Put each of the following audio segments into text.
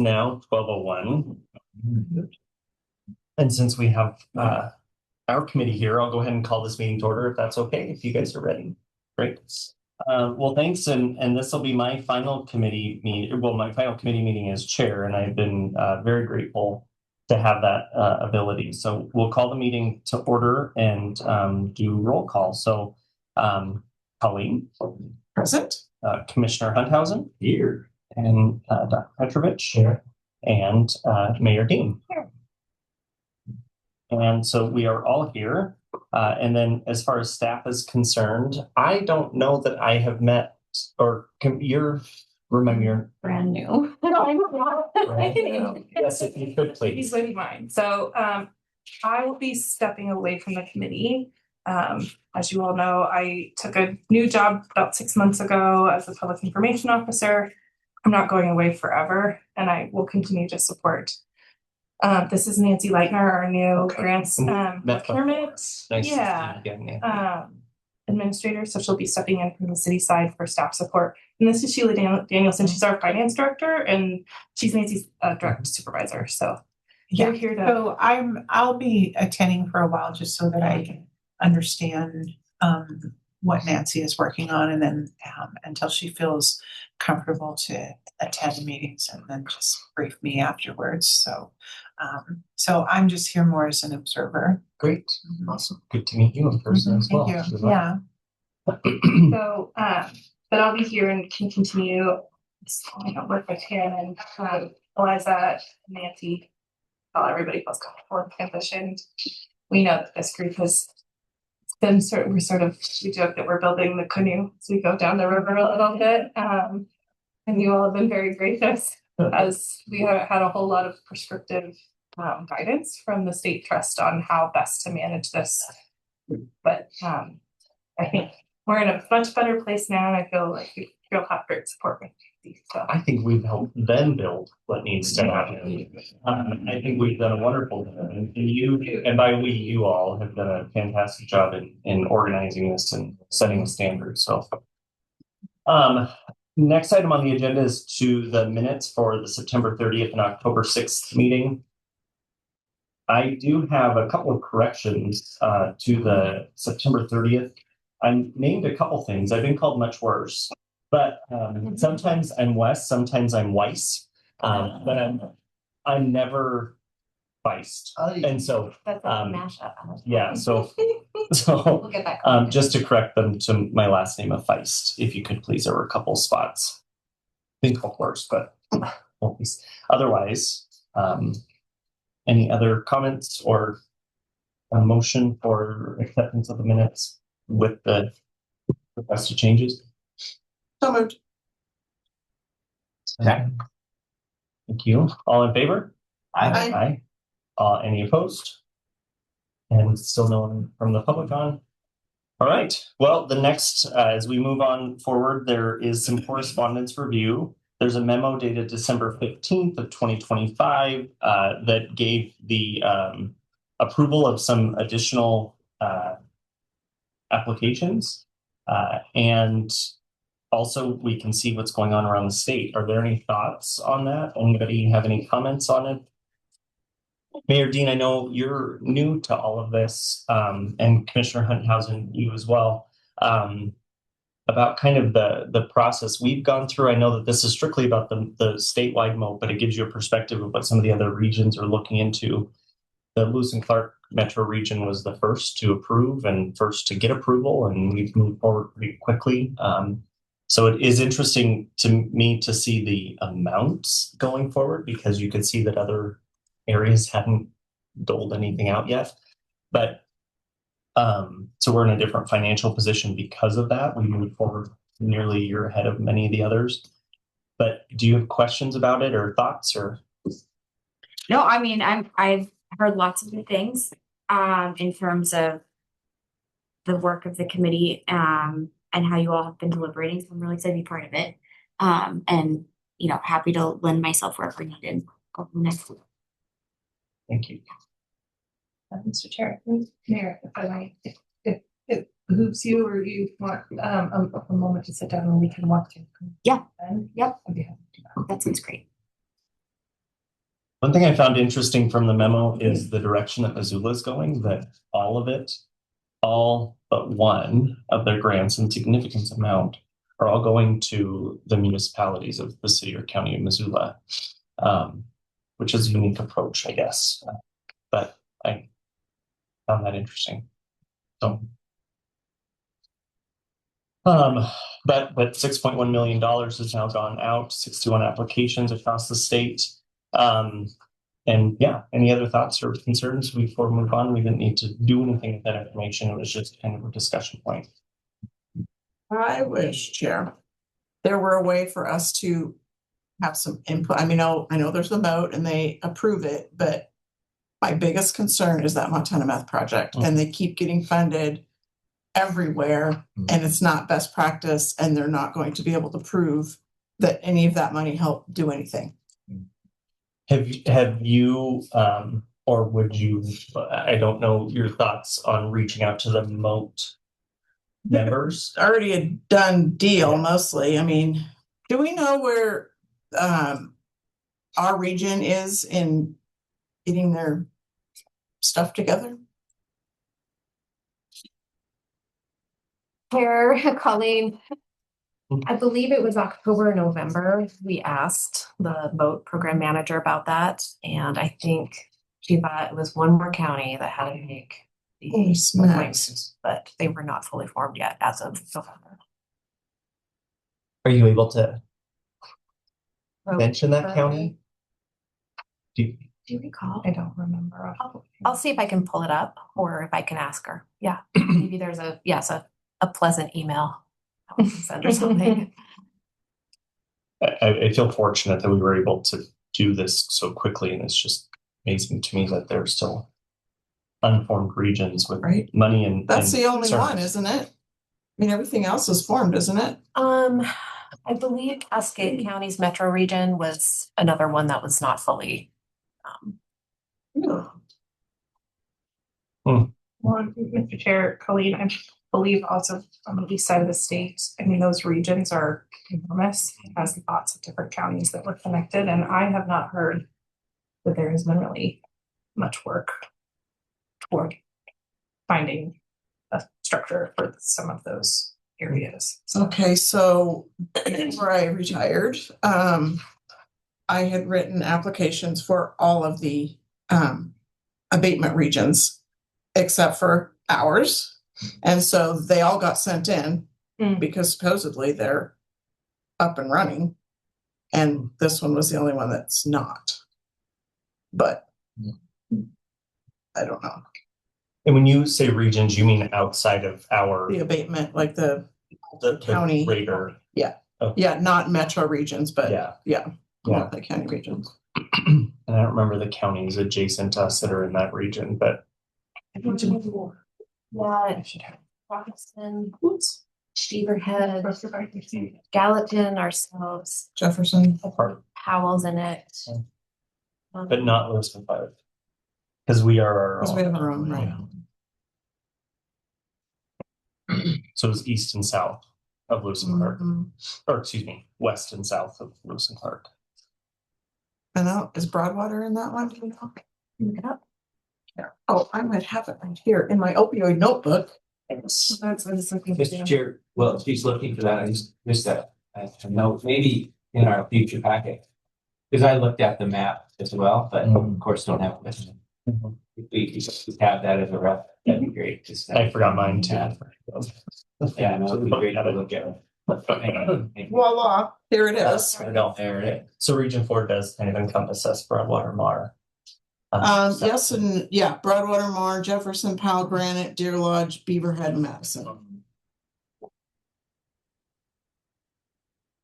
now 12:01. And since we have our committee here, I'll go ahead and call this meeting to order if that's okay, if you guys are ready. Great. Well, thanks. And this will be my final committee meeting. Well, my final committee meeting as chair, and I've been very grateful to have that ability. So we'll call the meeting to order and do roll call. So Colleen. Present. Commissioner Hunthausen. Here. And Dr. Petrovich. Here. And Mayor Dean. Here. And so we are all here. And then as far as staff is concerned, I don't know that I have met or you're brand new. Yes, if you could please. He's with mine. So I will be stepping away from the committee. As you all know, I took a new job about 6 months ago as a public information officer. I'm not going away forever, and I will continue to support. This is Nancy Leitner, our new grants procurement. Administrator. So she'll be stepping in from the city side for staff support. And this is Sheila Danielson. She's our finance director, and she's Nancy's direct supervisor. So yeah, here to. So I'll be attending for a while just so that I can understand what Nancy is working on, and then until she feels comfortable to attend meetings, and then just brief me afterwards. So I'm just here more as an observer. Great. Awesome. Good to meet you in person as well. Thank you. Yeah. So but I'll be here and can continue work with him and Eliza, Nancy, while everybody feels comfortable with transition. We know that this group has been we joke that we're building the canoe as we go down the river a little bit. And you all have been very gracious as we have had a whole lot of prescriptive guidance from the state trust on how best to manage this. But I think we're in a much better place now, and I feel like you'll have great support with these. So I think we've helped them build what needs to happen. I think we've done a wonderful job, and you, and by we, you all have done a fantastic job in organizing this and setting the standards. So, next item on the agenda is to the minutes for the September 30th and October 6th meeting. I do have a couple of corrections to the September 30th. I'm named a couple things. I've been called much worse, but sometimes I'm Wes, sometimes I'm Weiss, but I'm never Feist. And so that's a mashup. Yeah, so we'll get that just to correct them to my last name of Feist, if you could please. There were a couple spots. Been called worse, but otherwise, any other comments or a motion for acceptance of the minutes with the requested changes? So moved. Okay. Thank you. All in favor? Aye. Aye. Any opposed? And still no one from the public on? All right. Well, the next, as we move on forward, there is some correspondence review. There's a memo dated December 15th of 2025 that gave the approval of some additional applications. And also we can see what's going on around the state. Are there any thoughts on that? Anybody have any comments on it? Mayor Dean, I know you're new to all of this, and Commissioner Hunthausen, you as well, about kind of the process we've gone through. I know that this is strictly about the statewide MOPE, but it gives you a perspective of what some of the other regions are looking into. The Lewis and Clark metro region was the first to approve and first to get approval, and we've moved forward pretty quickly. So it is interesting to me to see the amounts going forward, because you could see that other areas hadn't doled anything out yet. But so we're in a different financial position because of that. We moved forward nearly a year ahead of many of the others. But do you have questions about it or thoughts? Or no, I mean, I've heard lots of good things in terms of the work of the committee and how you all have been deliberating. So I'm really excited to be part of it. And happy to lend myself wherever needed. Go next week. Thank you. Mr. Chair, Mayor, if I might, if it behooves you or you want a moment to sit down and we can walk through. Yeah. Yep. That sounds great. One thing I found interesting from the memo is the direction that Missoula is going, that all of it, all but one of their grants in significant amount are all going to the municipalities of the city or county of Missoula, which is a unique approach, I guess. But I found that interesting. So, but $6.1 million has now gone out, 61 applications across the state. And yeah, any other thoughts or concerns before we move on? We didn't need to do anything with that information. It was just kind of a discussion point. I wish, Chair, there were a way for us to have some input. I mean, I know there's a vote and they approve it, but my biggest concern is that Montana Meth Project, and they keep getting funded everywhere, and it's not best practice, and they're not going to be able to prove that any of that money helped do anything. Have you, or would you, I don't know your thoughts on reaching out to the MOAT members? Already a done deal, mostly. I mean, do we know where our region is in getting their stuff together? Chair, Colleen, I believe it was October, November, we asked the boat program manager about that, and I think she thought it was one more county that had to make the Holy smokes. appointments, but they were not fully formed yet as of November. Are you able to So, mention that county? Do do you recall? I don't remember. I'll see if I can pull it up or if I can ask her. Yeah, maybe there's a pleasant email that we can send or something. I feel fortunate that we were able to do this so quickly, and it's just amazing to me that there's still unformed regions with Right. money and That's and the only one, concerns. isn't it? I mean, everything else is formed, isn't it? I believe Cascade County's metro region was another one that was not fully. Well, Mr. Chair, Colleen, I believe also on the east side of the state, I mean, those regions are enormous. It has lots of different counties that were connected, and I have not heard that there has been really much work toward finding a structure for some of those areas. Okay, so before I retired, I had written applications for all of the abatement regions except for ours. And so they all got sent in because supposedly they're up and running. And this one was the only one that's not. But I don't know. And when you say regions, you mean outside of our The abatement, like the county. greater. Yeah, not metro regions, but Yeah. not the county regions. And I don't remember the counties adjacent to us that are in that region, but Yeah, Robertson, Beaverhead, Gallatin, ourselves, Jefferson. Powell's in it. but not Lewiston Fire. Because we are our Because we have our own, right? So it's east and south of Lewis and Clark, Mhm. or excuse me, west and south of Lewis and Clark. And now, is Broadwater in that one? Do you know? Look it up. Oh, I might have it right here in my opioid notebook. That's what I was looking Mr. for. Chair, well, she's looking for that, I just missed that, a note, maybe in our future packet. Because I looked at the map as well, but of course don't have it. Mhm. If we just have that as a ref, that'd be great. Just, I forgot mine too. Yeah, no, it'd be great to look at it. Voila, here it is. I don't. There it is. So Region 4 does kind of encompass us, Broadwater, Mar. Yes, and yeah, Broadwater, Mar, Jefferson, Powell, Granite, Deer Lodge, Beaverhead, and Madison.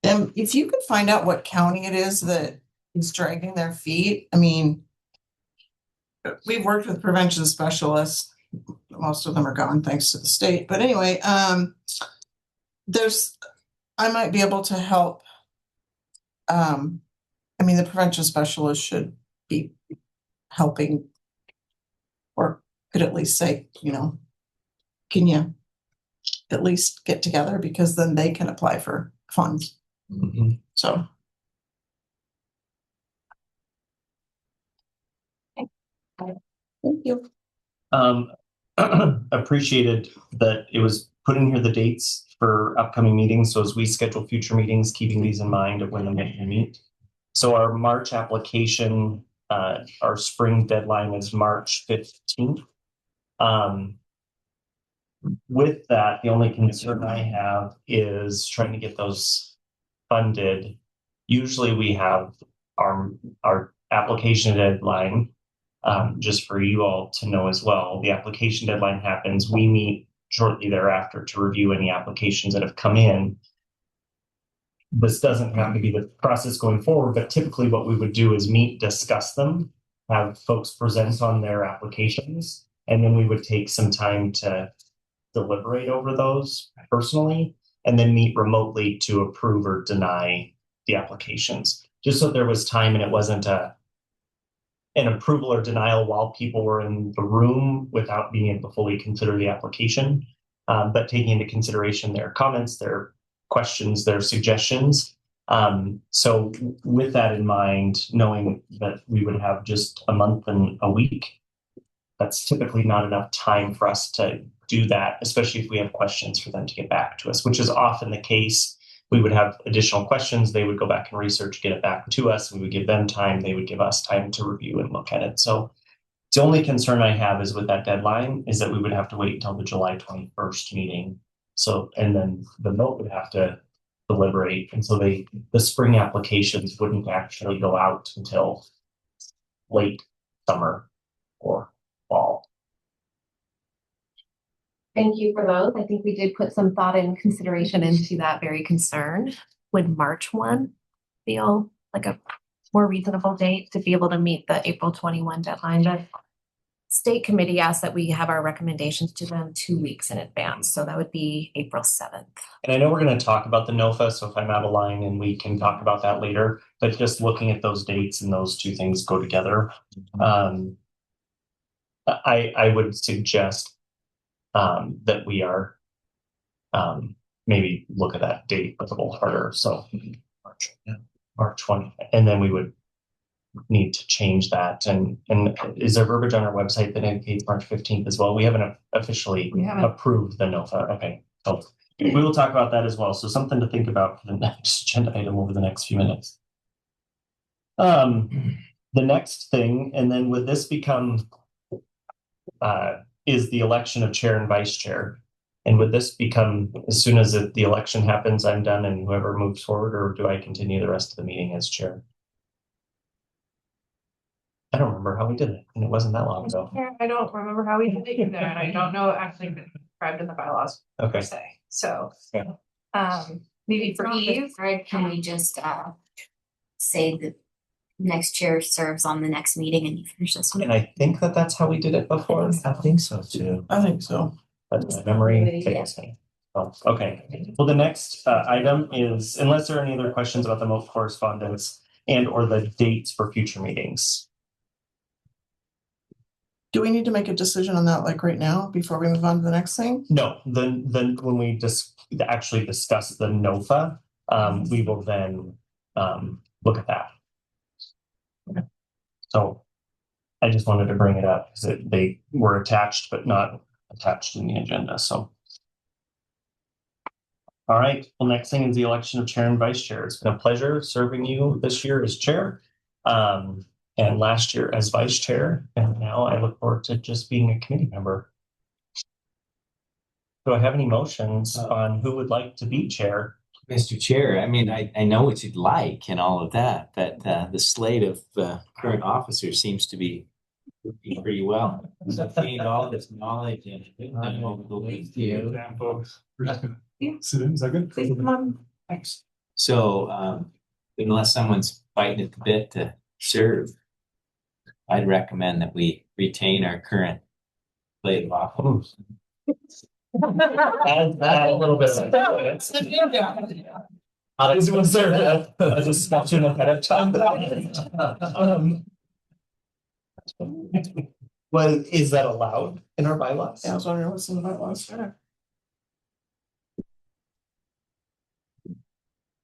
And if you could find out what county it is that is dragging their feet, I mean, we've worked with prevention specialists. Most of them are gone thanks to the state. But anyway, I might be able to help. I mean, the prevention specialist should be helping, or could at least say, can you at least get together, because then they can apply for funds. Mhm. So Thank you. Appreciated that it was put in here the dates for upcoming meetings. So as we schedule future meetings, keeping these in mind of when they meet. So our March application, our spring deadline is March 15th. With that, the only concern I have is trying to get those funded. Usually we have our application deadline, just for you all to know as well. The application deadline happens, we meet shortly thereafter to review any applications that have come in. This doesn't have to be the process going forward, but typically what we would do is meet, discuss them, have folks present on their applications, and then we would take some time to deliberate over those personally, and then meet remotely to approve or deny the applications. Just so there was time and it wasn't an approval or denial while people were in the room without being able to fully consider the application, but taking into consideration their comments, their questions, their suggestions. So with that in mind, knowing that we would have just a month and a week, that's typically not enough time for us to do that, especially if we have questions for them to get back to us, which is often the case. We would have additional questions. They would go back and research, get it back to us. We would give them time. They would give us time to review and look at it. So the only concern I have is with that deadline is that we would have to wait until the July 21st meeting. So, and then the note would have to deliberate. And so the spring applications wouldn't actually go out until late summer or fall. Thank you for those. I think we did put some thought and consideration into that very concern. Would March 1 feel like a more reasonable date to be able to meet the April 21 deadline? The state committee asked that we have our recommendations to them 2 weeks in advance. So that would be April 7th. And I know we're going to talk about the NOFA, so if I'm out of line and we can talk about that later, but just looking at those dates and those two things go together, I would suggest that we are maybe look at that date a little harder. So March 20, and then we would need to change that. And is there verbiage on our website that indicates March 15th as well? We haven't officially approved the NOFA. Okay, so we will talk about that as well. So something to think about for the next agenda item over the next few minutes. The next thing, and then would this become is the election of chair and vice chair. And would this become, as soon as the election happens, I'm done and whoever moves forward, or do I continue the rest of the meeting as chair? I don't remember how we did it, and it wasn't that long ago. Yeah, I don't remember how we did it either, and I don't know actually if it's described in the bylaws per Okay. se. So, Yeah. maybe for ease, Right, can we just say that next chair serves on the next meeting and you finish this one? And I think that that's how we did it before. I think so too. I think so. But my memory fails me. Oh, okay. Well, the next item is, unless there are any other questions about the most correspondence and or the dates for future meetings. Do we need to make a decision on that like right now before we move on to the next thing? No, then when we just actually discuss the NOFA, we will then look at that. Okay. So I just wanted to bring it up because they were attached but not attached in the agenda. So all right, well, next thing is the election of chair and vice chair. It's been a pleasure serving you this year as chair. And last year as vice chair, and now I look forward to just being a committee member. Do I have any motions on who would like to be chair? Mr. Chair, I mean, I know what you'd like and all of that, but the slate of current officers seems to be working pretty well. I've gained all this knowledge and over the weeks. Is that good? please come on. Thanks. So unless someone's fighting at the bit to serve, I'd recommend that we retain our current slate of officers. Add a little bit of was there a discussion ahead of time? Well, is that allowed in our bylaws? Yeah, I was wondering what's in the bylaws.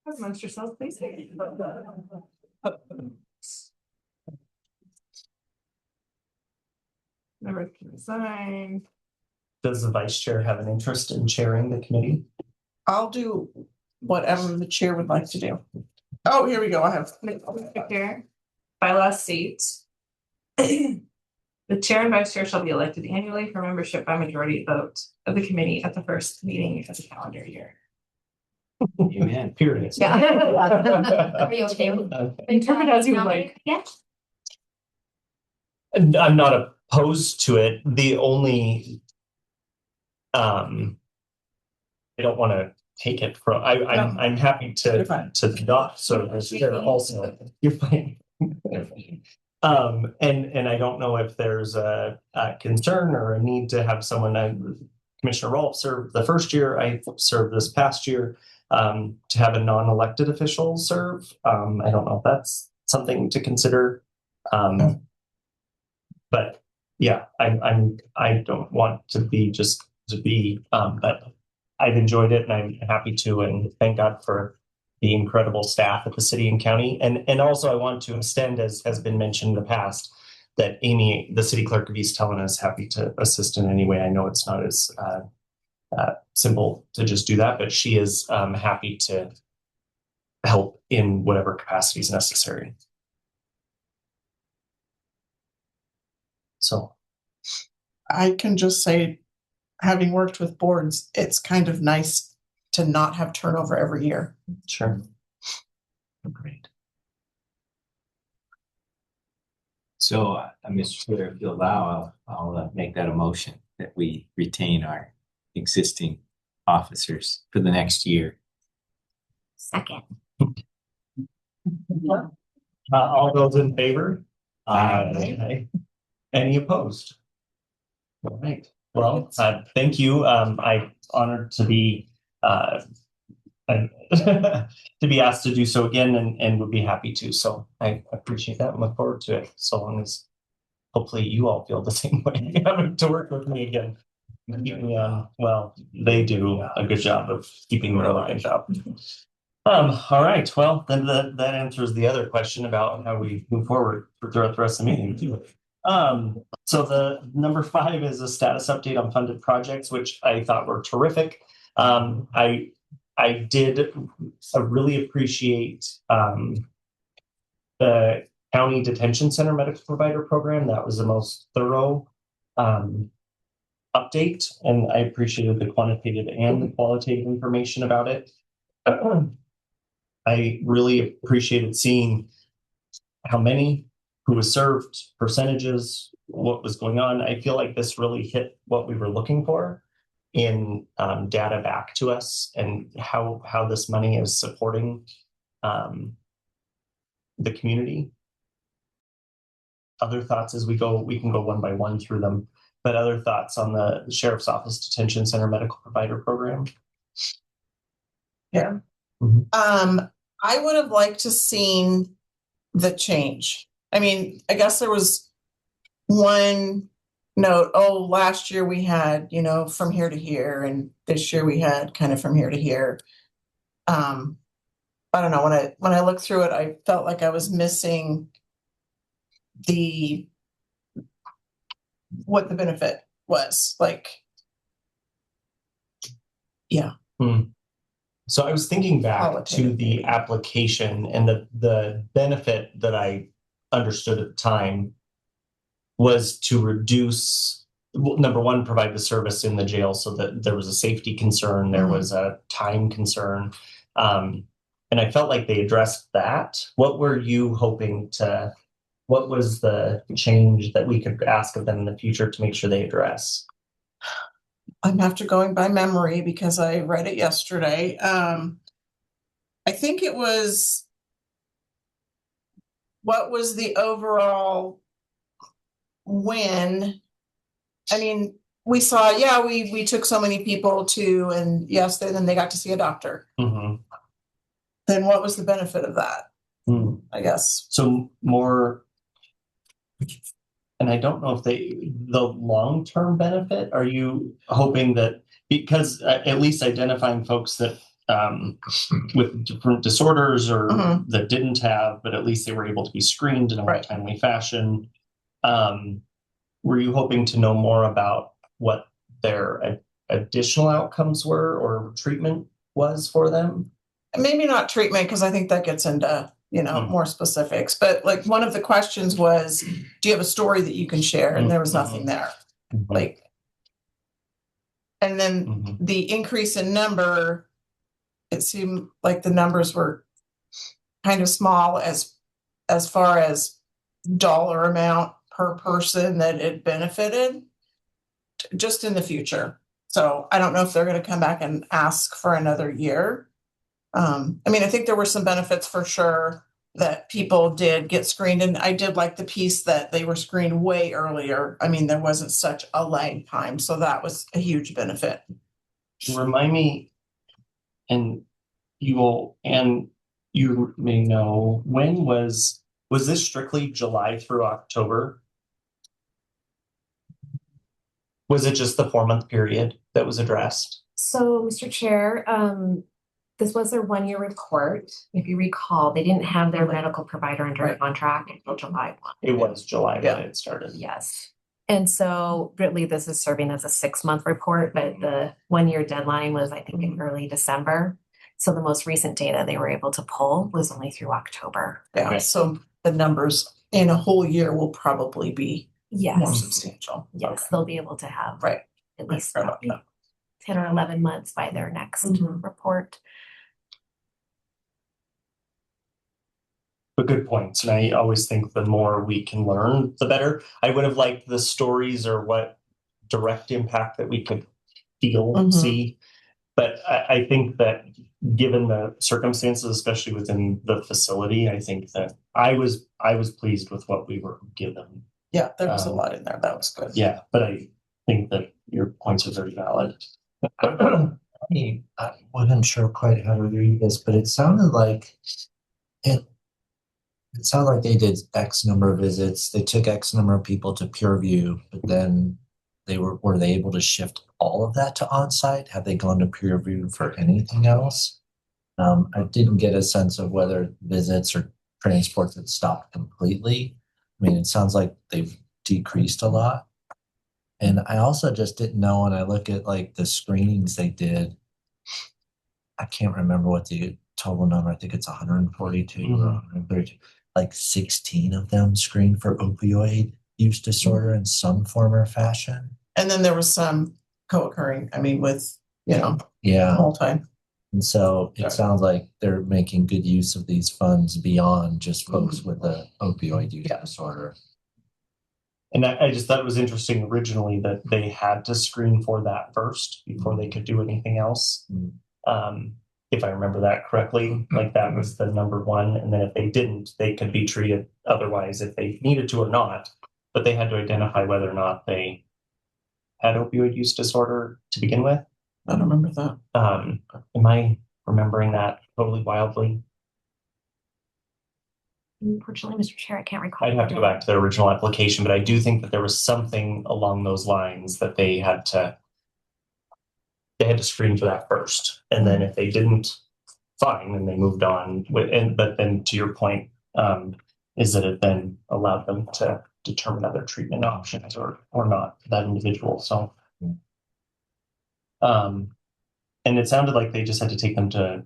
Amongst yourselves, please. Members can resign. Does the vice chair have an interest in chairing the committee? I'll do whatever the chair would like to do. Oh, here we go. I have. Chair. Bylaw states. The chair and vice chair shall be elected annually for membership by majority vote of the committee at the first meeting of the calendar year. Amen. Period. Yeah. Are you okay with Interpret as you would like. Yeah. And I'm not opposed to it. The only, I don't want to take it from, I'm happy You're fine. to not serve as chair also. You're fine. And I don't know if there's a concern or a need to have someone, Commissioner Rolfe served the first year, I served this past year, to have a non-elected official serve. I don't know if that's something to consider. But yeah, I don't want to be just to be, but I've enjoyed it and I'm happy to, and thank God for the incredible staff at the city and county. And also I want to extend, as has been mentioned in the past, that Amy, the city clerk of East Helena, is happy to assist in any way. I know it's not as simple to just do that, but she is happy to help in whatever capacity is necessary. So I can just say, having worked with boards, it's kind of nice to not have turnover every year. sure. Great. So, Mr. Chair, if you allow, I'll make that a motion that we retain our existing officers for the next year. Second. All those in favor? Aye. Any opposed? All right. Well, thank you. I'm honored to be to be asked to do so again, and would be happy to. So I appreciate that and look forward to it. So long as hopefully you all feel the same way, having to work with me again. Keep me on. Well, they do a good job of keeping me on job. All right. Well, then that answers the other question about how we move forward throughout the rest of the meeting too. So the number 5 is a status update on funded projects, which I thought were terrific. I did really appreciate the county detention center medical provider program. That was the most thorough update, and I appreciated the quantitative and the qualitative information about it. I really appreciated seeing how many, who was served, percentages, what was going on. I feel like this really hit what we were looking for in data back to us, and how this money is supporting the community. Other thoughts as we can go one by one through them, but other thoughts on the Sheriff's Office Detention Center Medical Provider Program? Yeah. Mhm. I would have liked to seen the change. I mean, I guess there was one note, oh, last year we had, from here to here, and this year we had kind of from here to here. I don't know, when I looked through it, I felt like I was missing what the benefit was. Like, yeah. So I was thinking back to the application, and the benefit that I understood at the time was to reduce, number one, provide the service in the jail so that there was a safety concern, there was a time concern. And I felt like they addressed that. What were you hoping to, what was the change that we could ask of them in the future to make sure they address? I'm after going by memory because I read it yesterday. I think it was, what was the overall win? I mean, we saw, yeah, we took so many people to, and yes, then they got to see a doctor. Mm-hmm. Then what was the benefit of that? I guess. So more, and I don't know if the long-term benefit, are you hoping that, because at least identifying folks that with different disorders or that didn't have, but at least they were able to be screened in a more timely fashion. were you hoping to know more about what their additional outcomes were or treatment was for them? Maybe not treatment, because I think that gets into, more specifics, but like one of the questions was, do you have a story that you can share? And there was nothing there. Like, and then the increase in number, it seemed like the numbers were kind of small as far as dollar amount per person that it benefited just in the future. So I don't know if they're going to come back and ask for another year. I think there were some benefits for sure that people did get screened, and I did like the piece that they were screened way earlier. There wasn't such a lag time, so that was a huge benefit. Remind me, and you may know, when was this strictly July through October? Was it just the 4-month period that was addressed? So, Mr. Chair, this was their 1-year report. If you recall, they didn't have their medical provider under contract until July 1. It was July that it started. Yes. And so really this is serving as a 6-month report, but the 1-year deadline was, I think, in early December. So the most recent data they were able to pull was only through October. Yeah. Okay. So the numbers in a whole year will probably be more substantial. Yes, Okay. they'll be able to have at least 10 or 11 months by their next report. But good points. And I always think the more we can learn, the better. I would have liked the stories or what direct impact that we could feel, see. But I think that given the circumstances, especially within the facility, I think that I was pleased with what we were given. Yeah, there was a lot in there. That was good. Yeah, but I think that your points are very valid. I wasn't sure quite how to read this, but it sounded like it sounded like they did X number of visits. They took X number of people to peer review, but then were they able to shift all of that to on-site? Have they gone to peer review for anything else? I didn't get a sense of whether visits or transports had stopped completely. It sounds like they've decreased a lot. And I also just didn't know when I look at like the screenings they did, I can't remember what the total number. I think it's 142 or 132. Like 16 of them screened for opioid use disorder in some form or fashion. And then there was some co-occurring, with, Yeah. the whole time. And so it sounds like they're making good use of these funds beyond just folks with the opioid use disorder. And I just thought it was interesting originally that they had to screen for that first before they could do anything else. If I remember that correctly, like that was the number one. And then if they didn't, they could be treated otherwise if they needed to or not. But they had to identify whether or not they had opioid use disorder to begin with. I don't remember that. Am I remembering that totally wildly? Unfortunately, Mr. Chair, I can't recall. I'd have to go back to the original application, but I do think that there was something along those lines that they had to screen for that first. And then if they didn't, fine, and they moved on but then to your point, is that it then allowed them to determine other treatment options or not for that individual. So and it sounded like they just had to take them to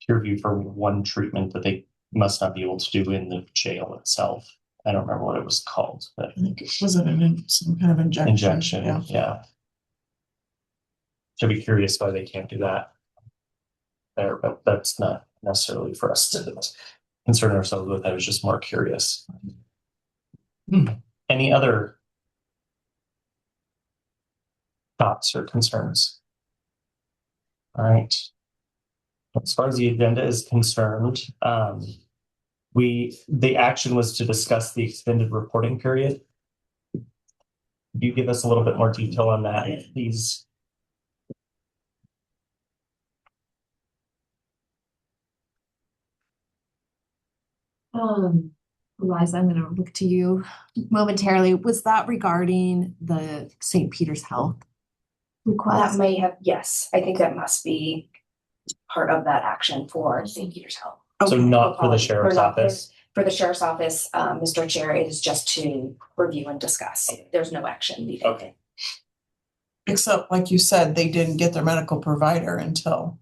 peer review for one treatment that they must not be able to do in the jail itself. I don't remember what it was called, but I think was it some kind of injection? Yeah. To be curious why they can't do that there, but that's not necessarily for us to concern ourselves with. I was just more curious. Any other thoughts or concerns? All right. As far as the agenda is concerned, the action was to discuss the extended reporting period. Could you give us a little bit more detail on that, please? Eliza, I'm going to look to you momentarily. Was that regarding the St. Peter's Health request? That may have, yes, I think that must be part of that action for St. Peter's Health. So not for the sheriff's office? For the sheriff's office, Mr. Chair, it is just to review and discuss. There's no action needed. Okay. Except, like you said, they didn't get their medical provider until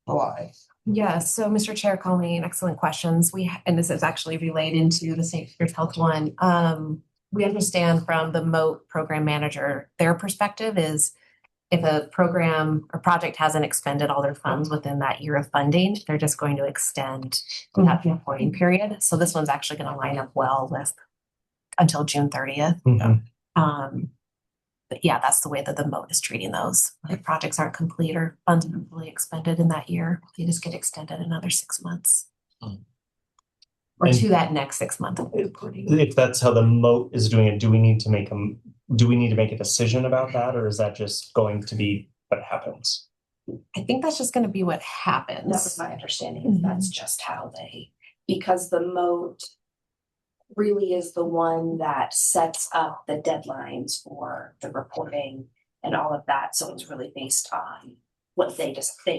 July. Yes, so Mr. Chair, Colleen, excellent questions. And this is actually related to the St. Peter's Health one. We understand from the MOAT program manager, their perspective is if a program or project hasn't expended all their funds within that year of funding, they're just going to extend that reporting period. So this one's actually going to line up well with until June 30th. But yeah, that's the way that the MOAT is treating those. If projects aren't complete or funds aren't fully expended in that year, they just get extended another 6 months. Or And to that next 6 month of reporting. If that's how the MOAT is doing it, do we need to make a decision about that, or is that just going to be what happens? I think that's just going to be what That happens. was my understanding. That's just how because the MOAT really is the one that sets up the deadlines for the reporting and all of that. So it's really based on what they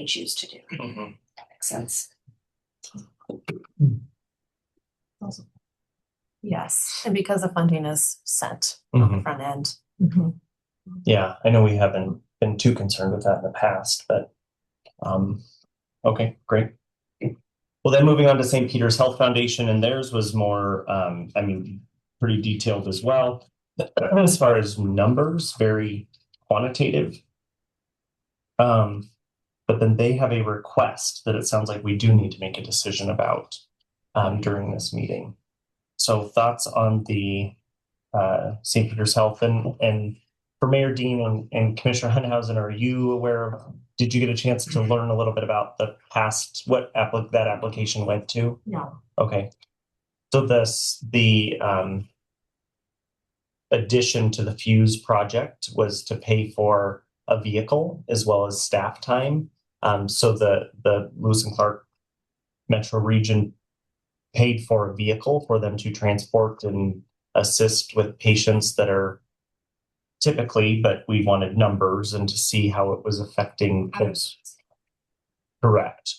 choose to do. That makes sense. Yes, and because the funding is sent on the front end. Yeah, I know we haven't been too concerned with that in the past, but okay, great. Well, then moving on to St. Peter's Health Foundation, and theirs was more, pretty detailed as well. As far as numbers, very quantitative. But then they have a request that it sounds like we do need to make a decision about during this meeting. So thoughts on the St. Peter's Health and for Mayor Dean and Commissioner Hunhausen, are you aware of, did you get a chance to learn a little bit about the past, what that application went to? No. Okay. So the addition to the Fuse project was to pay for a vehicle as well as staff time. So the Lewis and Clark Metro Region paid for a vehicle for them to transport and assist with patients that are typically, but we wanted numbers and to see how it was affecting those. Correct.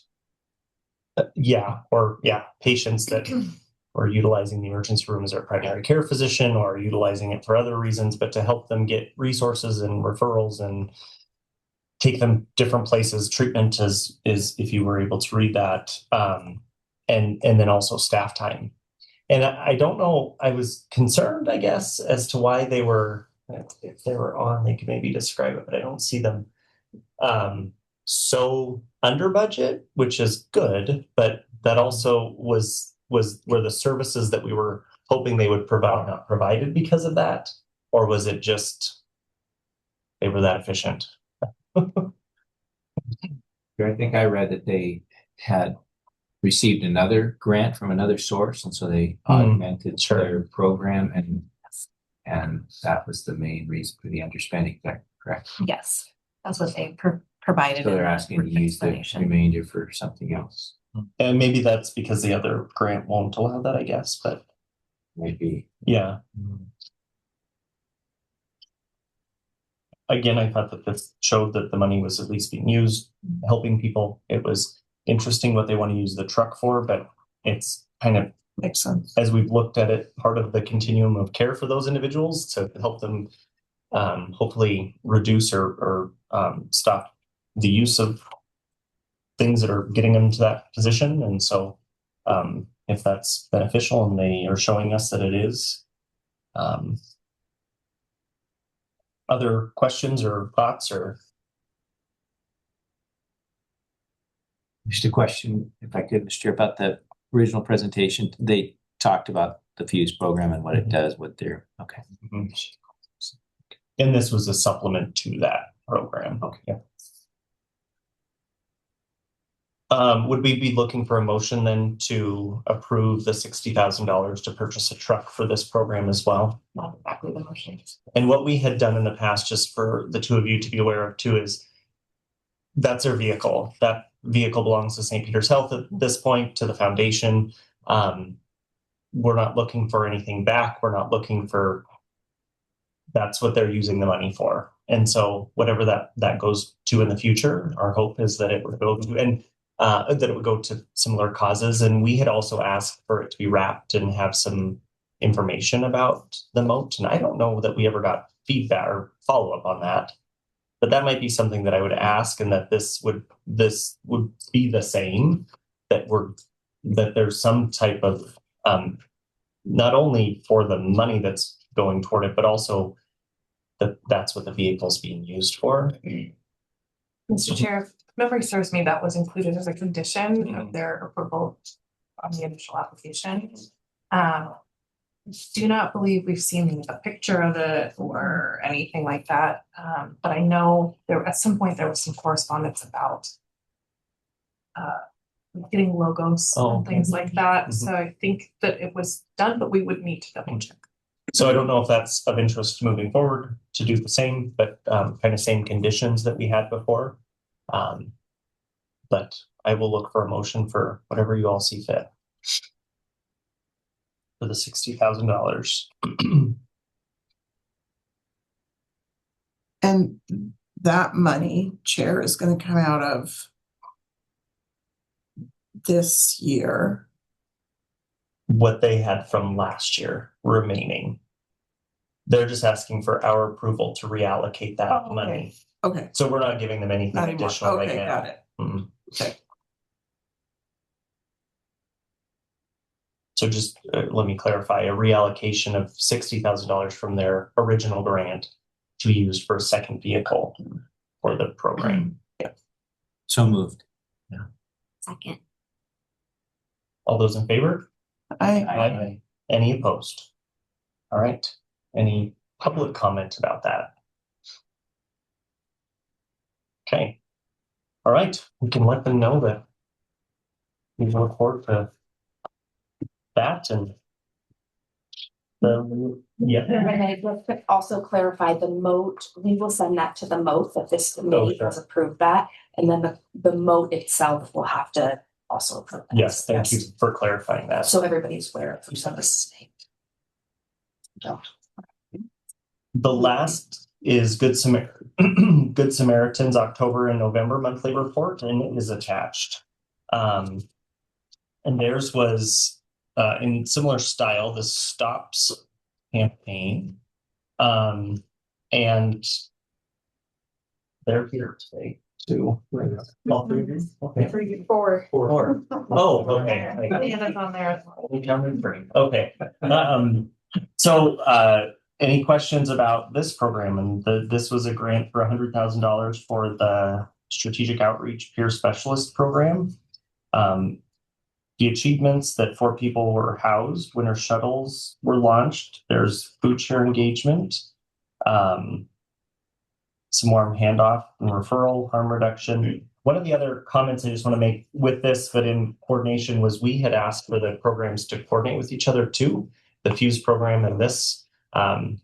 Patients that are utilizing the emergency room as their primary care physician or utilizing it for other reasons, but to help them get resources and referrals and take them different places. Treatment is if you were able to read that, and then also staff time. And I don't know, I was concerned, I guess, as to why they were, if they were on, they could maybe describe it, but I don't see them so under budget, which is good, but that also were the services that we were hoping they would provide not provided because of that, or was it just they were that efficient? I think I read that they had received another grant from another source, and so they augmented their program, and that was the main reason for the underspending. Is that correct? Yes, that's what they provided. So they're asking to use the remainder for something else. And maybe that's because the other grant won't allow that, I guess, but Maybe. yeah. Again, I thought that this showed that the money was at least being used, helping people. It was interesting what they want to use the truck for, but it's kind of Makes sense. as we've looked at it, part of the continuum of care for those individuals to help them hopefully reduce or stop the use of things that are getting them to that position. And so if that's beneficial and they are showing us that it is, other questions or thoughts or? Just a question, if I could, Mr. Chair, about the original presentation. They talked about the Fuse program and what it does with their, okay. And this was a supplement to that program. Okay. Yeah. Would we be looking for a motion then to approve the $60,000 to purchase a truck for this program as well? Not exactly the motion. And what we had done in the past, just for the two of you to be aware of too, is that's their vehicle. That vehicle belongs to St. Peter's Health at this point, to the foundation. We're not looking for anything back. We're not looking for, that's what they're using the money for. And so whatever that goes to in the future, our hope is that it would go to, and that it would go to similar causes. And we had also asked for it to be wrapped and have some information about the moat. And I don't know that we ever got feedback or follow up on that. But that might be something that I would ask, and that this would be the same, that there's some type of not only for the money that's going toward it, but also that's what the vehicle's being used for. Mr. Chair, if memory serves me, that was included as a condition of their approval on the initial application. Do not believe we've seen a picture of it or anything like that. But I know at some point there was some correspondence about getting logos and things like that. So I think that it was done, but we would need to double check. So I don't know if that's of interest moving forward to do the same, but kind of same conditions that we had before. But I will look for a motion for whatever you all see fit for the $60,000. And that money, Chair, is going to come out of this year. What they had from last year remaining. They're just asking for our approval to reallocate that money. Okay. So we're not giving them anything Not anymore. additional right Okay, now. got it. Mhm. Okay. So just let me clarify, a reallocation of $60,000 from their original grant to be used for a second vehicle for the program. So moved. Second. All those in favor? Aye. Any opposed? All right. Any public comment about that? Okay. All right. We can let them know that we look forward to that and And I let's also clarify the moat, we will send that to the moat, that this committee sure. has approved that. And then the moat itself will have to also approve that. Yes, thank you for clarifying that. So everybody's aware of who's on this thing. The last is Good Samaritan's October and November monthly report, and it is attached. And theirs was in similar style, the Stops campaign. And they're here today too. All three of you? Okay. Four. Oh, okay. Anna's on there. We counted three. Okay. So any questions about this program? And this was a grant for $100,000 for the Strategic Outreach Peer Specialist Program. The achievements that 4 people were housed, winter shuttles were launched. There's food share engagement, some warm handoff and referral, harm reduction. One of the other comments I just want to make with this, but in coordination, was we had asked for the programs to coordinate with each other too, the Fuse program and this. I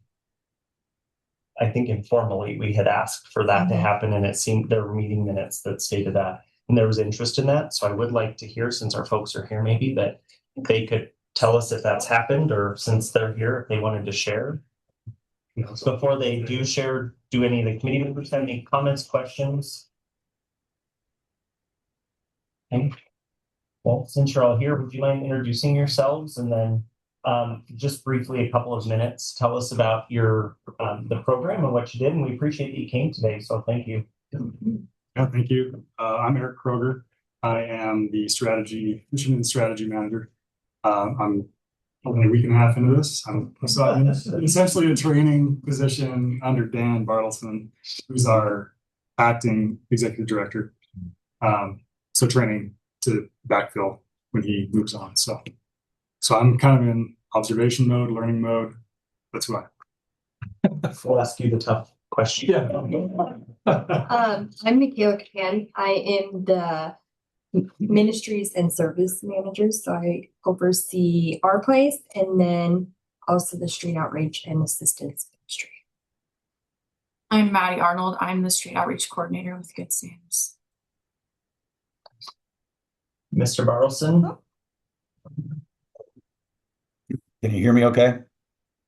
think informally we had asked for that to happen, and it seemed there were meeting minutes that stated that, and there was interest in that. So I would like to hear, since our folks are here, maybe that they could tell us if that's happened, or since they're here, if they wanted to share. Before they do share, do any of the committee members have any comments, questions? Okay. Well, since you're all here, would you mind introducing yourselves, and then just briefly, a couple of minutes, tell us about your the program and what you did, and we appreciate that you came today, so thank you. Yeah, thank you. I'm Eric Kroger. I am the mission and strategy manager. I'm only a week and a half into this. I'm essentially a training position under Dan Bartleson, who's our acting executive director. So training to backfill when he moves on. So I'm kind of in observation mode, learning mode. That's who I am. We'll ask you the tough question. I'm Michaela Capan. I am the ministries and service manager. So I oversee our place and then also the street outreach and assistance ministry. I'm Maddie Arnold. I'm the street outreach coordinator with Good Sam's. Mr. Bartleson? Can you hear me okay?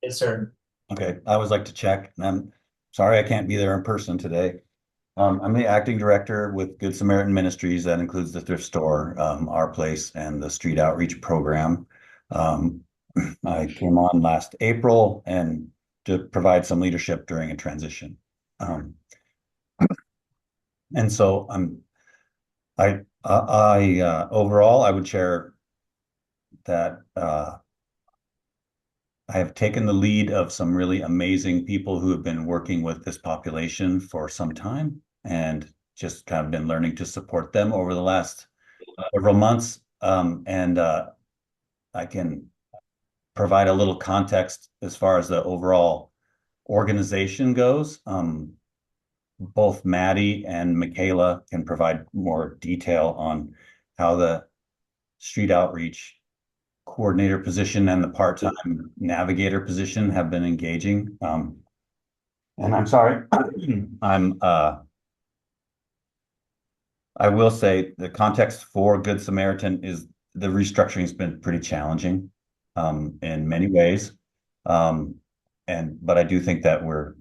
Yes, sir. Okay, I always like to check, and I'm sorry I can't be there in person today. I'm the acting director with Good Samaritan Ministries. That includes the thrift store, Our Place, and the street outreach program. Um, I came on last April and to provide some leadership during a transition. Um, and so overall, I would share that I have taken the lead of some really amazing people who have been working with this population for some time and just kind of been learning to support them over the last several months. I can provide a little context as far as the overall organization goes. Both Maddie and Michaela can provide more detail on how the street outreach coordinator position and the part-time navigator position have been engaging. And I'm sorry, I will say the context for Good Samaritan is the restructuring has been pretty challenging in many ways. But I do think that we're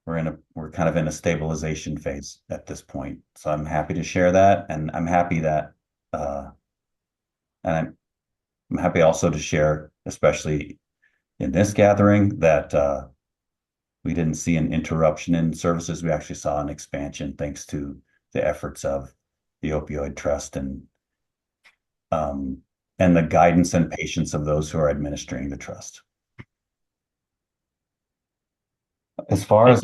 kind of in a stabilization phase at this point. So I'm happy to share that, and I'm happy that and I'm happy also to share, especially in this gathering, that we didn't see an interruption in services. We actually saw an expansion thanks to the efforts of the Opioid Trust and the guidance and patience of those who are administering the trust. As far as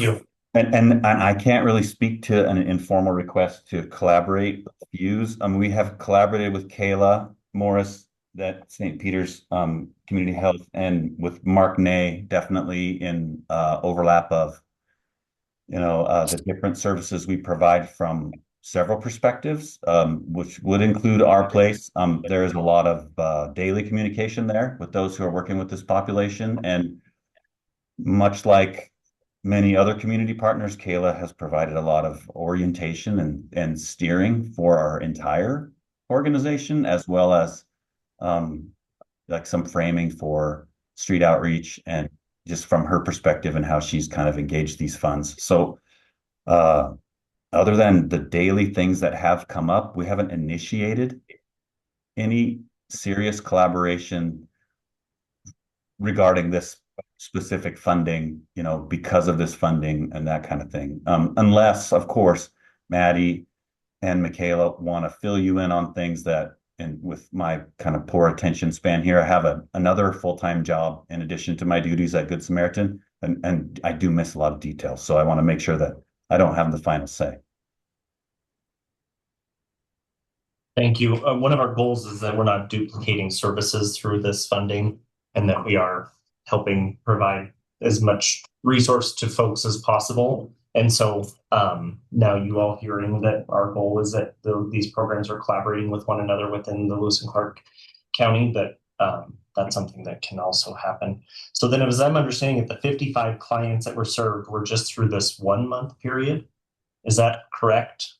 and I can't really speak to an informal request to collaborate with views. We have collaborated with Kayla Morris at St. Peter's Community Health and with Mark Ney, definitely in overlap of the different services we provide from several perspectives, which would include Our Place. There is a lot of daily communication there with those who are working with this population, and much like many other community partners, Kayla has provided a lot of orientation and steering for our entire organization, as well as like some framing for street outreach and just from her perspective and how she's kind of engaged these funds. So other than the daily things that have come up, we haven't initiated any serious collaboration regarding this specific funding, because of this funding and that kind of thing. Unless, of course, Maddie and Michaela want to fill you in on things that, and with my kind of poor attention span here, I have another full-time job in addition to my duties at Good Samaritan, and I do miss a lot of details. So I want to make sure that I don't have the final say. Thank you. One of our goals is that we're not duplicating services through this funding and that we are helping provide as much resource to folks as possible. And so now you all hearing that our goal is that these programs are collaborating with one another within the Lewis and Clark County, that that's something that can also happen. So then as I'm understanding it, the 55 clients that were served were just through this 1 month period. Is that correct?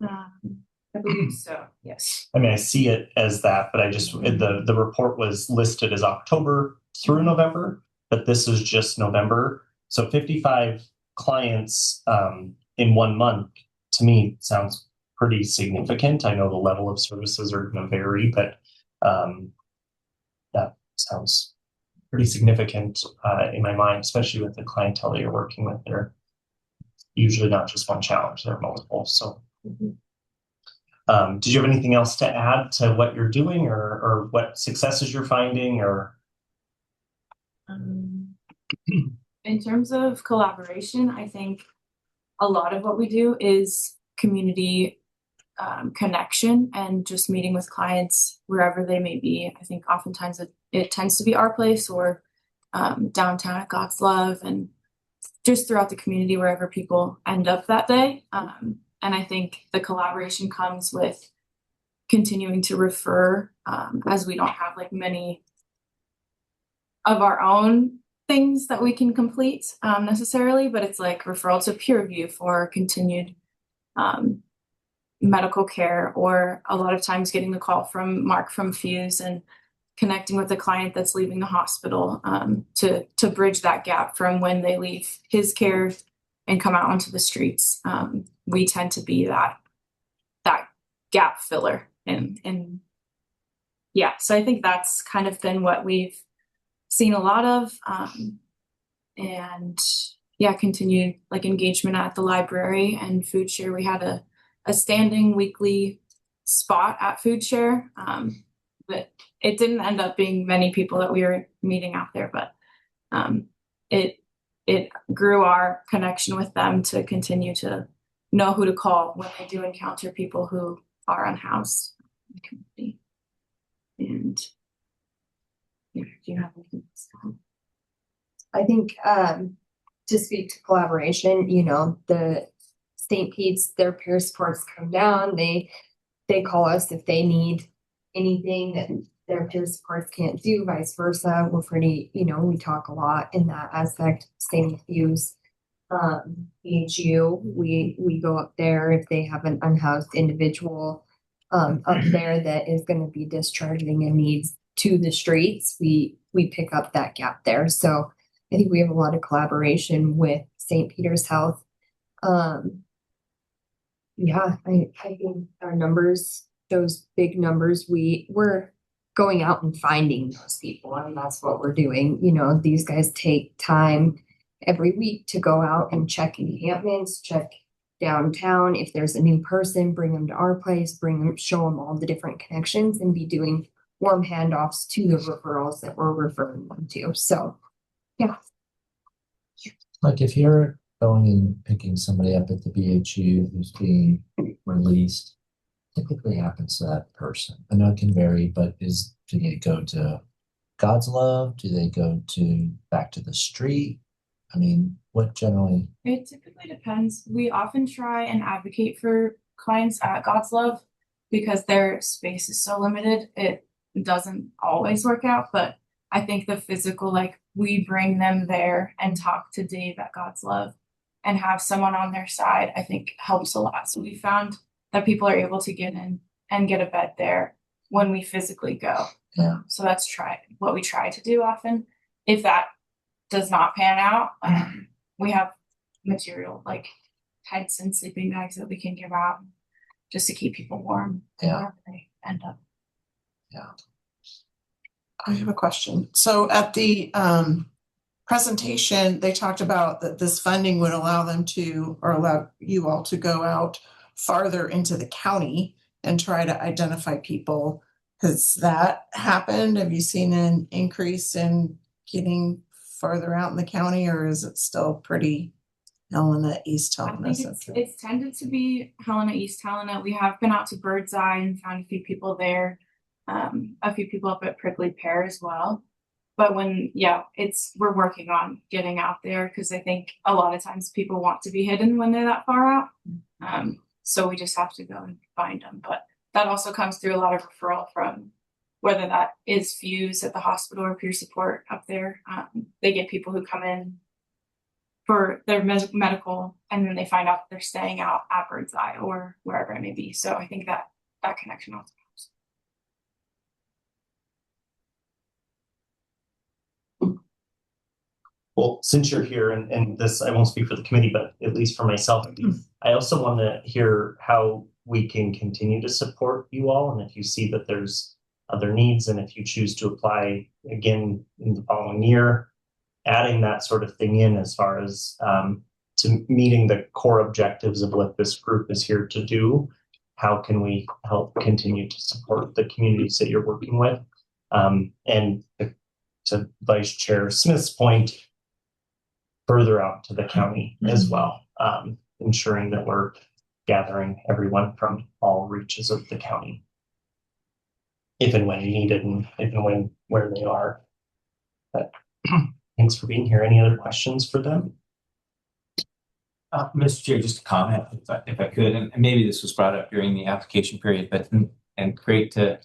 I believe so, yes. I mean, I see it as that, but the report was listed as October through November, but this is just November. So 55 clients in 1 month, to me, sounds pretty significant. I know the level of services are going to vary, but that sounds pretty significant in my mind, especially with the clientele that you're working with. They're usually not just one challenge, they're multiple. So. Did you have anything else to add to what you're doing or what successes you're finding or? In terms of collaboration, I think a lot of what we do is community connection and just meeting with clients wherever they may be. I think oftentimes it tends to be Our Place or downtown at God's Love and just throughout the community wherever people end up that day. And I think the collaboration comes with continuing to refer, as we don't have like many of our own things that we can complete necessarily, but it's like referral to peer review for continued medical care, or a lot of times getting the call from Mark from Fuse and connecting with the client that's leaving the hospital to bridge that gap from when they leave his care and come out onto the streets. We tend to be that gap filler, and yeah, so I think that's kind of been what we've seen a lot of, and yeah, continued like engagement at the library and food share. We had a standing weekly spot at food share, but it didn't end up being many people that we were meeting out there, but it grew our connection with them to continue to know who to call when they do encounter people who are unhoused in the community. And yeah, do you have anything else? I think to speak to collaboration, the St. Pete's, their peer supports come down. They call us if they need anything that their peer supports can't do, vice versa. We're pretty, we talk a lot in that aspect. Same with youth. BHU, we go up there if they have an unhoused individual up there that is going to be discharging and needs to the streets. We pick up that gap there. So I think we have a lot of collaboration with St. Peter's Health. Yeah, I think our numbers, those big numbers, we're going out and finding those people, and that's what we're doing. These guys take time every week to go out and check encampments, check downtown. If there's a new person, bring them to our place, show them all the different connections, and be doing warm handoffs to the referrals that we're referring them to. So, yeah. Like if you're going and picking somebody up at the BHU who's being released, typically happens to that person? I know it can vary, but do they go to God's love? Do they go back to the street? I mean, what generally? It typically depends. We often try and advocate for clients at God's Love because their space is so limited. It doesn't always work out, but I think the physical, like we bring them there and talk to Dave at God's Love and have someone on their side, I think helps a lot. So we found that people are able to get in and get a bed there when we physically go. Yeah. So that's what we try to do often. If that does not pan out, we have material like tents and sleeping bags that we can give out just to keep people warm. Yeah. Wherever they end up. Yeah. I have a question. So at the presentation, they talked about that this funding would allow them to, or allow you all to go out farther into the county and try to identify people. Has that happened? Have you seen an increase in getting farther out in the county, or is it still pretty Helena, East Helena? I think it's tended to be Helena, East Helena. We have been out to Birdseye and found a few people there, a few people up at Prickly Pear as well. But we're working on getting out there because I think a lot of times people want to be hidden when they're that far out. So we just have to go and find them. But that also comes through a lot of referral from whether that is Fuse at the hospital or peer support up there. They get people who come in for their medical and then they find out that they're staying out at Birdseye or wherever it may be. So I think that connection also helps. Well, since you're here, and this, I won't speak for the committee, but at least for myself, I also want to hear how we can continue to support you all. And if you see that there's other needs, and if you choose to apply again in the following year, adding that sort of thing in as far as to meeting the core objectives of what this group is here to do. How can we help continue to support the communities that you're working with? And to Vice Chair Smith's point, further out to the county as well, ensuring that we're gathering everyone from all reaches of the county, if and when needed, and if and when where they are. But thanks for being here. Any other questions for them? Mr. Chair, just a comment, if I could, and maybe this was brought up during the application period, but and great to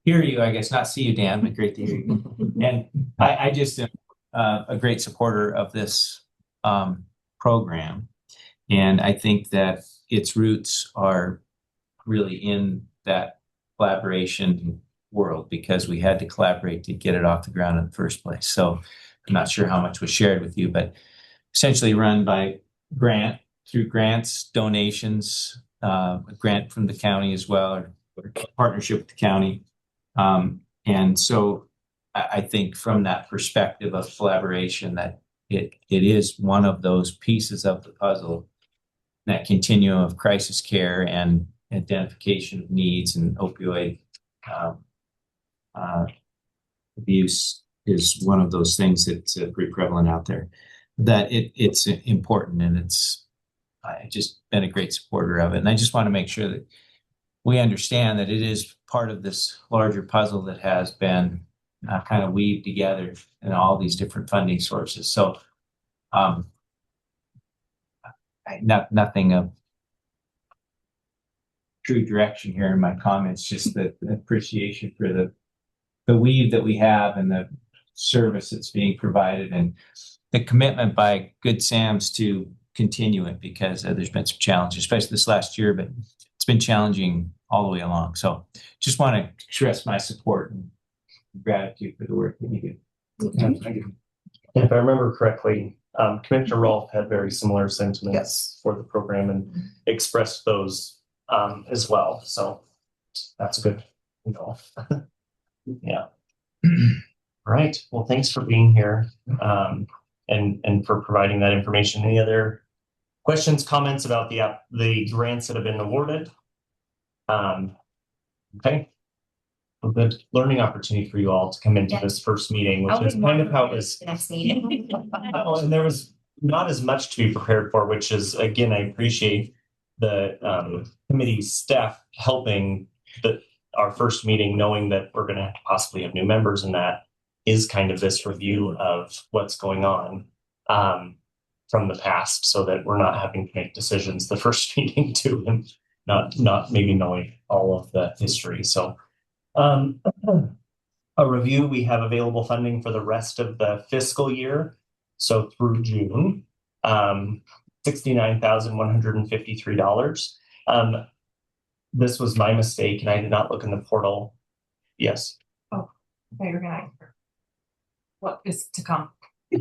hear you. I guess not see you, Dan, but great to hear you. And I just am a great supporter of this program, and I think that its roots are really in that collaboration world because we had to collaborate to get it off the ground in the first place. So I'm not sure how much was shared with you, but essentially run by grant through grants, donations, a grant from the county as well, or partnership with the county. And so I think from that perspective of collaboration, that it is one of those pieces of the puzzle, that continuum of crisis care and identification of needs and opioid abuse is one of those things that's pretty prevalent out there. That it's important, and I just been a great supporter of it. And I just want to make sure that we understand that it is part of this larger puzzle that has been kind of weaved together in all these different funding sources. So nothing of true direction here in my comments, just the appreciation for the weave that we have and the service that's being provided, and the commitment by Good Sam's to continue it, because there's been some challenges, especially this last year, but it's been challenging all the way along. So just want to express my support and gratitude for the work that you do. Thank you. And if I remember correctly, Commissioner Rolfe had very similar sentiments Yes. for the program and expressed those as well. So that's good. Yeah. All right. Well, thanks for being here and for providing that information. Any other questions, comments about the grants that have been awarded? Okay. A good learning opportunity for you all to come into this first meeting, which is kind of how it was. The next meeting. And there was not as much to be prepared for, which is, again, I appreciate the committee staff helping our first meeting, knowing that we're going to possibly have new members, and that is kind of this review of what's going on from the past, so that we're not having to make decisions the first meeting too, and not maybe knowing all of the history. So a review, we have available funding for the rest of the fiscal year. So through June, $69,153. This was my mistake, and I did not look in the portal. Yes. Oh, you're gonna. What is to come?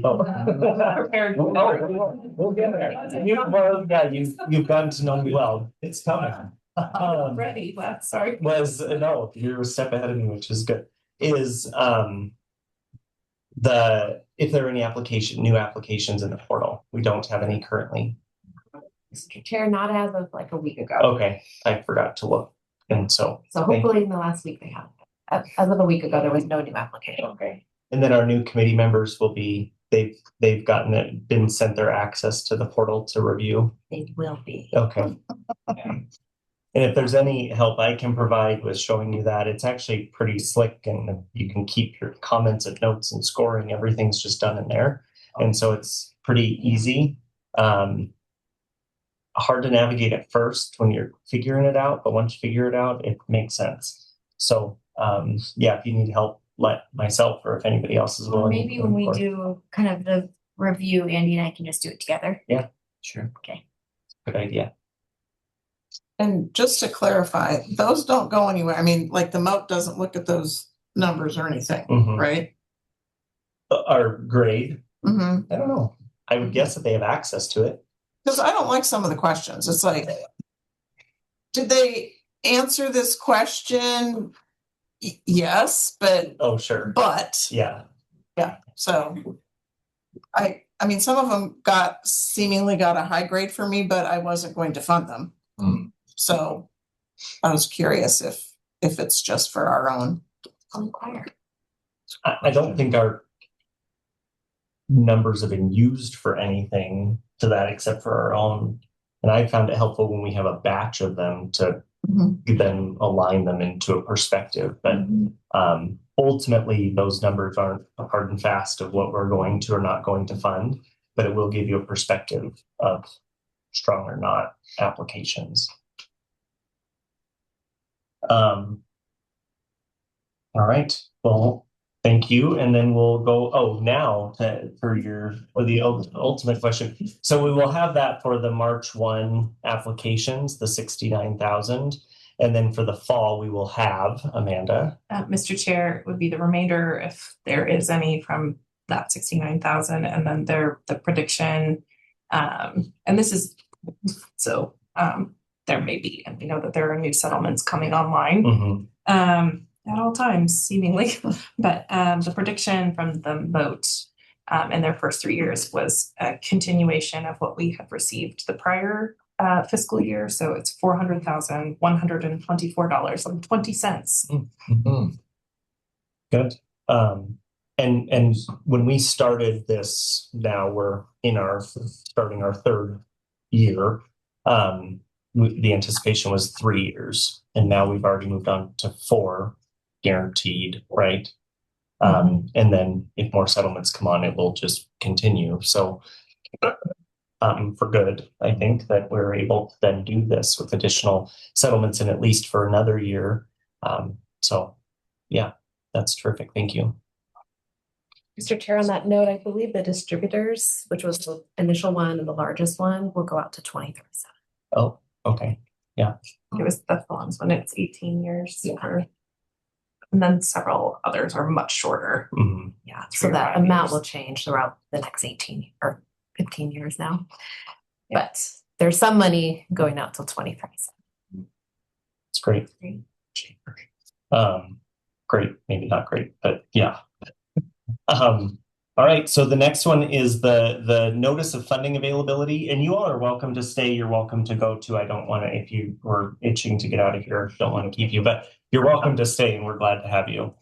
Oh. Prepared. We'll get there. You've gotten to know me well. It's coming. Ready, but sorry. No, you're a step ahead of me, which is good. Is if there are any new applications in the portal. We don't have any currently. Mr. Chair, not as of like a week ago. Okay, I forgot to look, and so Hopefully in the last week they have. As of a week ago, there was no new application. Okay, and then our new committee members will be they've been sent their access to the portal to review. They will be. Okay. And if there's any help I can provide with showing you that, it's actually pretty slick, and you can keep your comments and notes and scoring. Everything's just done in there. And so it's pretty easy. Hard to navigate at first when you're figuring it out, but once you figure it out, it makes sense. So if you need help, let myself or if anybody else is willing. Maybe when we do kind of the review, Andy and I can just do it together. Yeah, sure. Okay. Good idea. And just to clarify, those don't go anywhere. I mean, like the moat doesn't look at those numbers or anything, right? Our grade? Mm-hmm. I don't know. I would guess that they have access to it. Because I don't like some of the questions. It's like, did they answer this question? Yes, but. Oh, sure. But. Yeah. So I mean, some of them seemingly got a high grade for me, but I wasn't going to fund them. So I was curious if it's just for our own. I don't think our numbers have been used for anything to that except for our own. And I found it helpful when we have a batch of them to then align them into a perspective. But ultimately, those numbers aren't a hard and fast of what we're going to or not going to fund, but it will give you a perspective of strong or not applications. All right. Well, thank you. And then we'll go, now for the ultimate question. So we will have that for the March 1 applications, the 69,000. And then for the fall, we will have, Amanda. Mr. Chair, it would be the remainder if there is any from that 69,000, and then the prediction And this is, so, there may be, and we know that there are new settlements coming online. Mhm. At all times seemingly, but, the prediction from the moat, in their first 3 years was a continuation of what we have received the prior, fiscal year. So it's $400,124.20. Mhm. Good. And when we started this, now we're starting our third year. The anticipation was 3 years, and now we've already moved on to 4 guaranteed, right? And then if more settlements come on, it will just continue. So, for good, I think that we're able to then do this with additional settlements and at least for another year. So yeah, that's terrific. Thank you. Mr. Chair, on that note, I believe the distributors, which was the initial one and the largest one, will go out to 2037. Oh, okay. Yeah. It was the Fawns one, it's 18 years. And then several others are much shorter. Mhm. Yeah, so that amount will change throughout the next 18 or 15 years now. But there's some money going out till 2037. It's great. Great, maybe not great, but yeah. All right, so the next one is the notice of funding availability, and you all are welcome to stay. You're welcome to go too. I don't want to, if you were itching to get out of here, don't want to keep you, but you're welcome to stay, and we're glad to have you.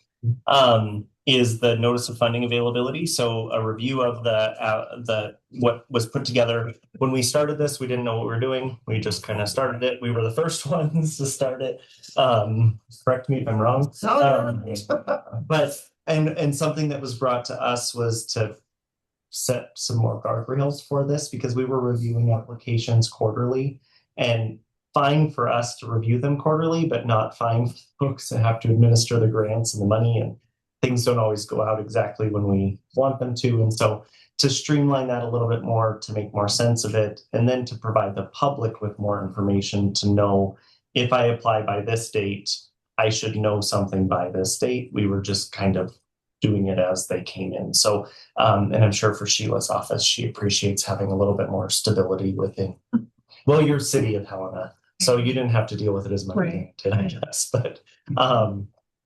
Is the notice of funding availability. So a review of the what was put together when we started this. We didn't know what we were doing. We just kind of started it. We were the first ones to start it. Correct me if I'm wrong. But and something that was brought to us was to set some more guardrails for this, because we were reviewing applications quarterly, and fine for us to review them quarterly, but not fine for folks that have to administer the grants and the money, and things don't always go out exactly when we want them to. And so to streamline that a little bit more, to make more sense of it, and then to provide the public with more information to know if I apply by this date, I should know something by this date. We were just kind of doing it as they came in. So, and I'm sure for Sheila's office, she appreciates having a little bit more stability within, well, your city of Helena. So you didn't have to deal with it as much as I did, I guess, but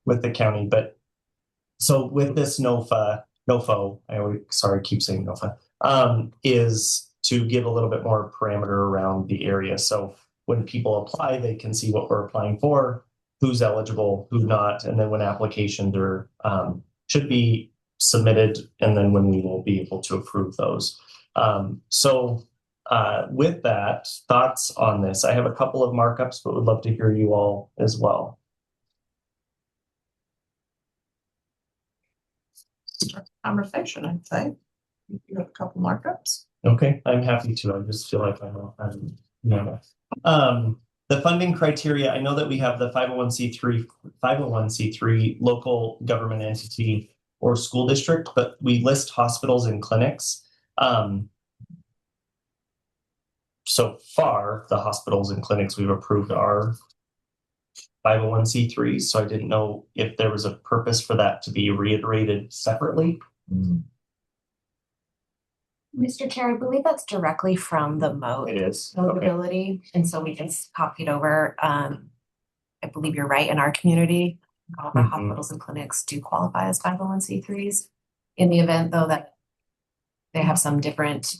with the county. But so with this NOFA, keep saying NOFA, is to give a little bit more parameter around the area. So when people apply, they can see what we're applying for, who's eligible, who's not, and then when applications are should be submitted, and then when we will be able to approve those. With that, thoughts on this? I have a couple of markups, but would love to hear you all as well. Conversation, I'd say. You have a couple markups. Okay, I'm happy to. I just feel like I'm the funding criteria. I know that we have the 501c3 local government entity or school district, but we list hospitals and clinics. So far, the hospitals and clinics we've approved are 501c3s. So I didn't know if there was a purpose for that to be reiterated separately. Mr. Chair, I believe that's directly from the MOAT. It is. Eligibility. Okay. And so we just copied over. I believe you're right. In our community, all of our hospitals and clinics do qualify as 501c3s. In the event, though, that they have some different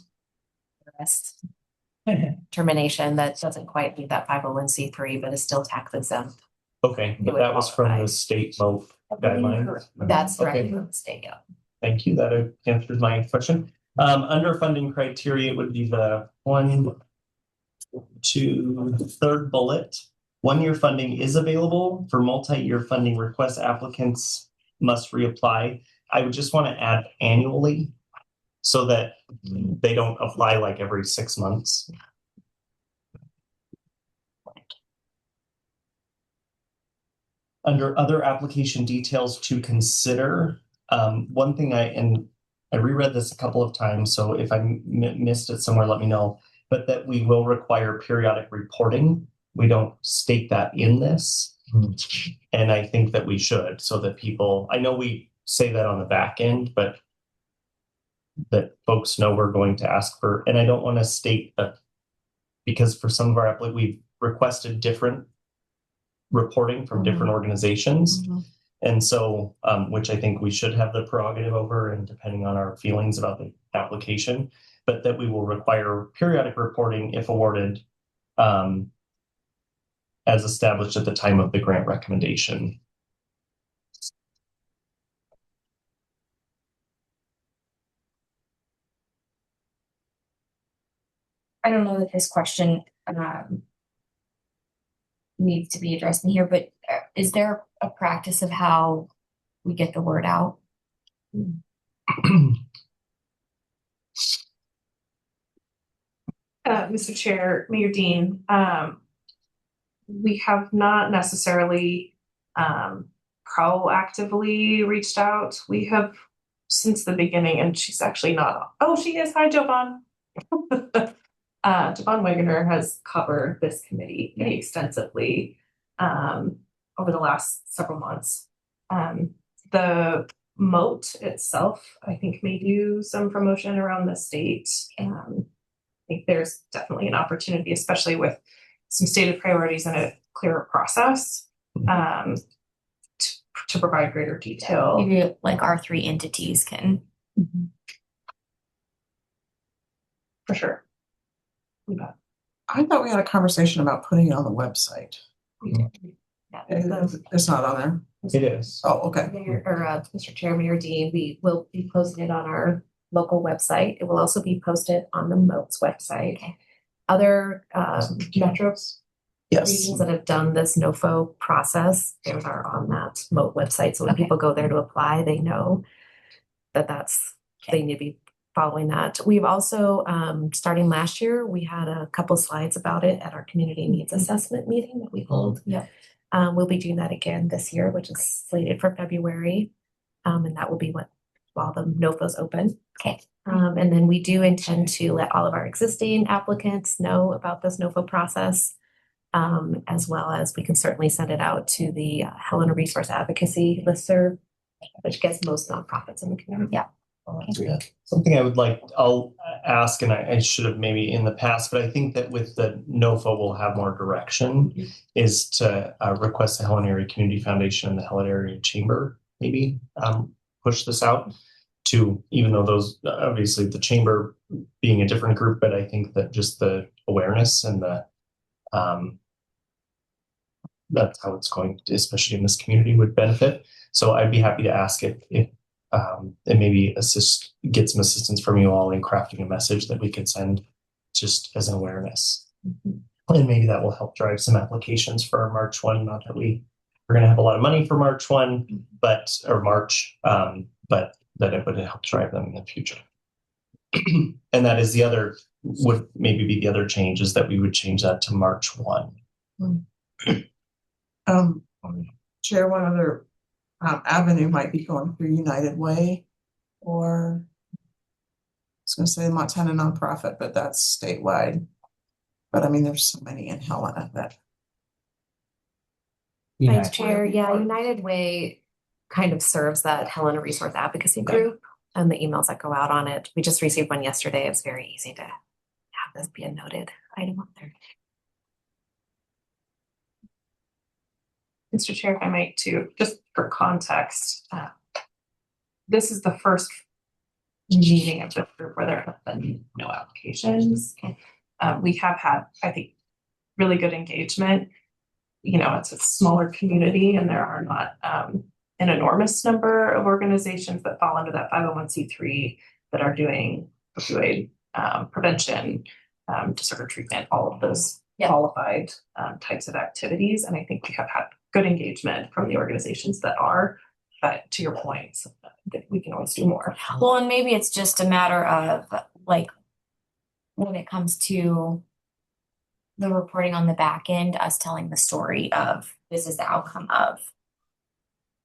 termination that doesn't quite meet that 501c3, but is still tax exempt. Okay, but that was from the state MOAT guideline. That's directly from the state. Yeah. Thank you. That answers my question. Under funding criteria, it would be the 3rd bullet. 1-year funding is available. For multi-year funding requests, applicants must reapply. I would just want to add annually so that they don't apply like every 6 months. Under other application details to consider, one thing I reread this a couple of times, so if I missed it somewhere, let me know, but that we will require periodic reporting. We don't state that in this. And I think that we should, so that people, I know we say that on the back end, but that folks know we're going to ask for, and I don't want to state that because for some of our we've requested different reporting from different organizations. And so, which I think we should have the prerogative over, and depending on our feelings about the application, but that we will require periodic reporting if awarded, as established at the time of the grant recommendation. I don't know that this question needs to be addressed in here, but is there a practice of how we get the word out? Mr. Chair, Mayor Dean, we have not necessarily proactively reached out. We have since the beginning, and she's actually not. Oh, she is. Hi, Jovan. Jovan Wegener has covered this committee pretty extensively over the last several months. The moat itself, I think, may do some promotion around the state. I think there's definitely an opportunity, especially with some stated priorities and a clearer process, to provide greater detail. Maybe like our 3 entities can. For sure. I thought we had a conversation about putting it on the website. It's not on there. It is. Oh, okay. Mr. Chair, Mayor Dean, we will be posting it on our local website. It will also be posted on the MOAT's website. Okay. Other metros, regions that have done this NOFO process, they are on that MOAT website. So when people go there to apply, they know that they need to be following that. We've also, starting last year, we had a couple slides about it at our community needs assessment meeting that we hold. We'll be doing that again this year, which is slated for February. And that will be while the NOFO's open. Okay. And then we do intend to let all of our existing applicants know about this NOFO process, as well as we can certainly send it out to the Helena Resource Advocacy listserv, which gets most nonprofits in the community. Something I'll ask, and I should have maybe in the past, but I think that with the NOFO we'll have more direction, is to request the Helen Area Community Foundation and the Helen Area Chamber maybe push this out to, even though those, obviously the chamber being a different group, but I think that just the awareness and the that's how it's going, especially in this community, would benefit. So I'd be happy to ask if and maybe get some assistance from you all in crafting a message that we could send just as an awareness. And maybe that will help drive some applications for our March 1. Not that we're going to have a lot of money for March 1, but that it would help drive them in the future. And that is would maybe be the other change, is that we would change that to March 1. Chair, one other avenue might be going through United Way, or I was going to say Montana nonprofit, but that's statewide. But I mean, there's so many in Helena that. Thanks, Chair. Yeah, United Way kind of serves that Helena Resource Advocacy group and the emails that go out on it. We just received one yesterday. It's very easy to have this be a noted item up there. Mr. Chair, if I might too, just for context, this is the first meeting of the group where there have been no applications. We have had, I think, really good engagement. It's a smaller community and there are not an enormous number of organizations that fall under that 501c3 that are doing opioid prevention, disorder treatment, all of those qualified types of activities. And I think we have had good engagement from the organizations that are, but to your point, that we can always do more. Well, and maybe it's just a matter of like, when it comes to the reporting on the back end, us telling the story of this is the outcome of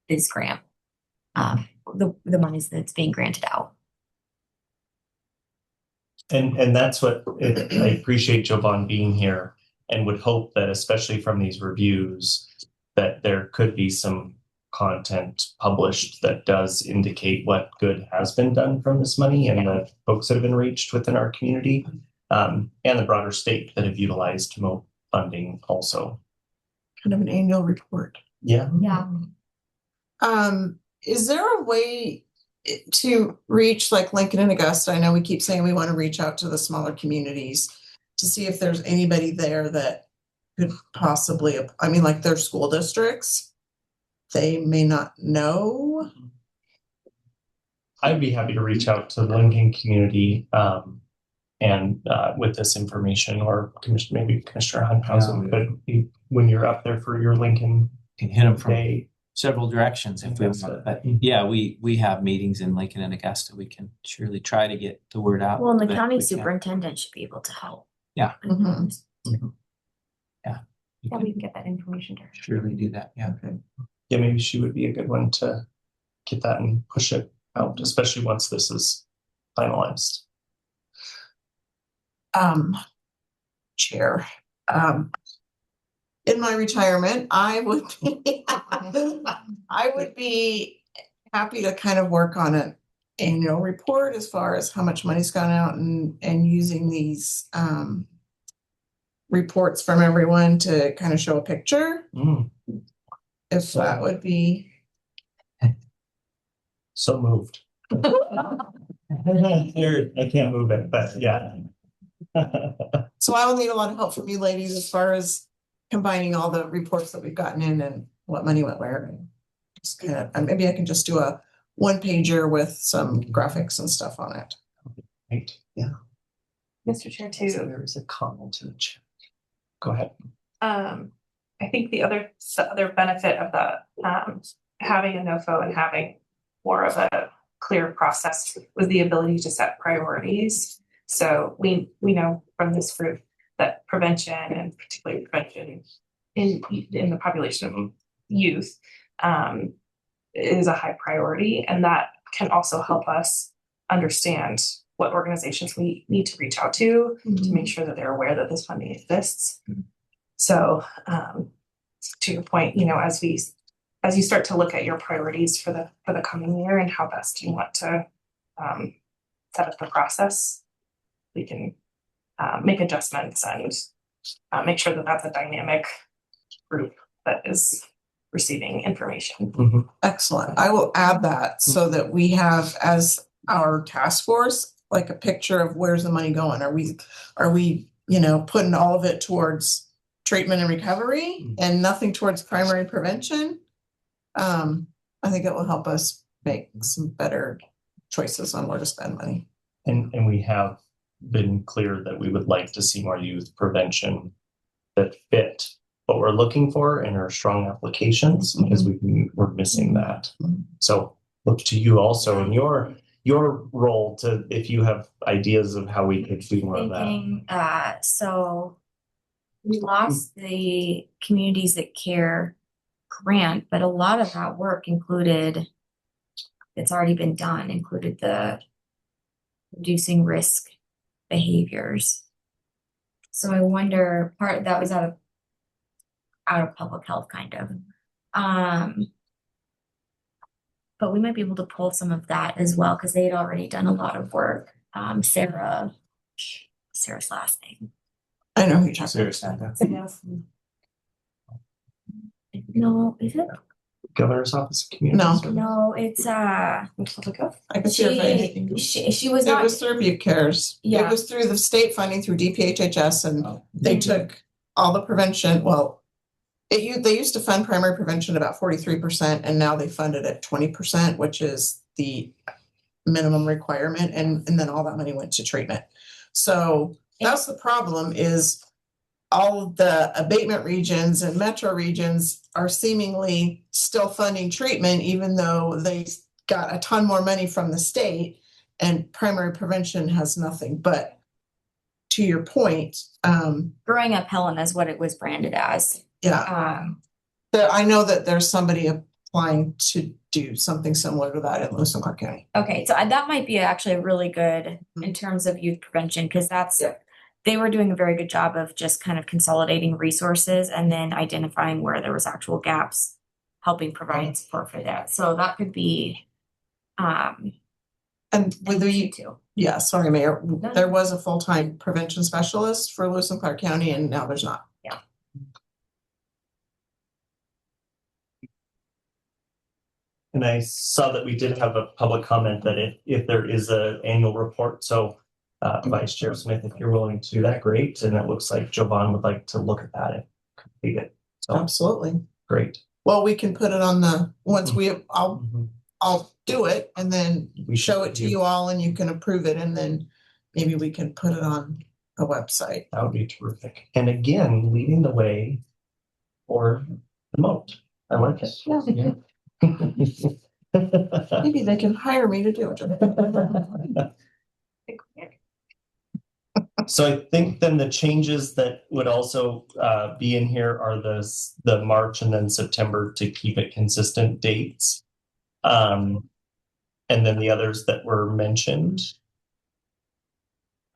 this grant, the monies that's being granted out. And that's what I appreciate Jovan being here, and would hope that especially from these reviews that there could be some content published that does indicate what good has been done from this money and the folks that have been reached within our community, and the broader state that have utilized MOPE funding also. Kind of an annual report. Yeah. Yeah. Is there a way to reach like Lincoln and Augusta? I know we keep saying we want to reach out to the smaller communities to see if there's anybody there that could possibly, I mean, like their school districts, they may not know. I'd be happy to reach out to the Lincoln community and with this information, or maybe Commissioner Hunthausen could be, when you're up there for your Lincoln Can hit them from day. several directions if we want. But yeah, we have meetings in Lincoln and Augusta. We can surely try to get the word out. Well, and the but county we can't. superintendent should be able to help. Yeah. Mhm. Yeah. Yeah, we can get that information to her. Surely do that. Yeah. Okay. Yeah, maybe she would be a good one to get that and push it out, especially once this is finalized. Chair, in my retirement, I would be happy to kind of work on an annual report as far as how much money's gone out and using these reports from everyone to kind of show a picture. If that would be so moved. I can't move it, but yeah. So I will need a lot of help from you ladies as far as combining all the reports that we've gotten in and what money went where. Just kind of, and maybe I can just do a one pager with some graphics and stuff on it. Right. Yeah. Mr. Chair, too. So there is a comment in the chat. Go ahead. I think the other benefit of the having a NOFO and having more of a clear process was the ability to set priorities. So we know from this group that prevention, and particularly prevention in the population of youth, is a high priority, and that can also help us understand what organizations we need to reach out to make sure that they're aware that this funding exists. So to your point, as you start to look at your priorities for the coming year and how best you want to set up the process, we can make adjustments and make sure that that's a dynamic group that is receiving information. Excellent. I will add that so that we have as our task force, like a picture of where's the money going? Are we, putting all of it towards treatment and recovery and nothing towards primary prevention? I think it will help us make some better choices on where to spend money. And we have been clear that we would like to see more youth prevention that fit what we're looking for in our strong applications, because we're missing that. So look to you also in your role to, if you have ideas of how we could do more of that. So we lost the Communities That Care grant, but a lot of that work included, it's already been done, included the reducing risk behaviors. So I wonder, part of that was out of public health kind of. But we might be able to pull some of that as well, because they had already done a lot of work. Sarah's last name. I know who you're talking about. No, is it? Governor's Office of Community No. Services. No, it's I can see her face. she was It not. was through Butte Cares. Yeah. It was through the state funding through DPHHS, and they took all the prevention. Well, they used to fund primary prevention about 43%, and now they fund it at 20%, which is the minimum requirement, and then all that money went to treatment. So that's the problem, is all the abatement regions and metro regions are seemingly still funding treatment, even though they got a ton more money from the state, and primary prevention has nothing. But to your point, Growing Up Helena is what it was branded as. yeah, I know that there's somebody applying to do something similar to that in Lewis and Clark County. Okay, so that might be actually really good in terms of youth prevention, because they were doing a very good job of just kind of consolidating resources and then identifying where there was actual gaps helping provide support for that. So that could be And with the, too. yeah, sorry, Mayor, there was a full-time prevention specialist for Lewis and Clark County, and now there's not. Yeah. And I saw that we did have a public comment that if there is an annual report, so Vice Chair Smith, if you're willing to do that, great. And it looks like Jovan would like to look at that and complete it. So Absolutely. great. Well, we can put it on the, once I'll Mhm. do it and then We show should it to do- you all and you can approve it and then maybe we can put it on a website. That would be terrific. And again, leading the way for the moat. I like it. Yeah. Maybe they can hire me to do it. So I think then the changes that would also be in here are the March and then September to keep it consistent dates. And then the others that were mentioned.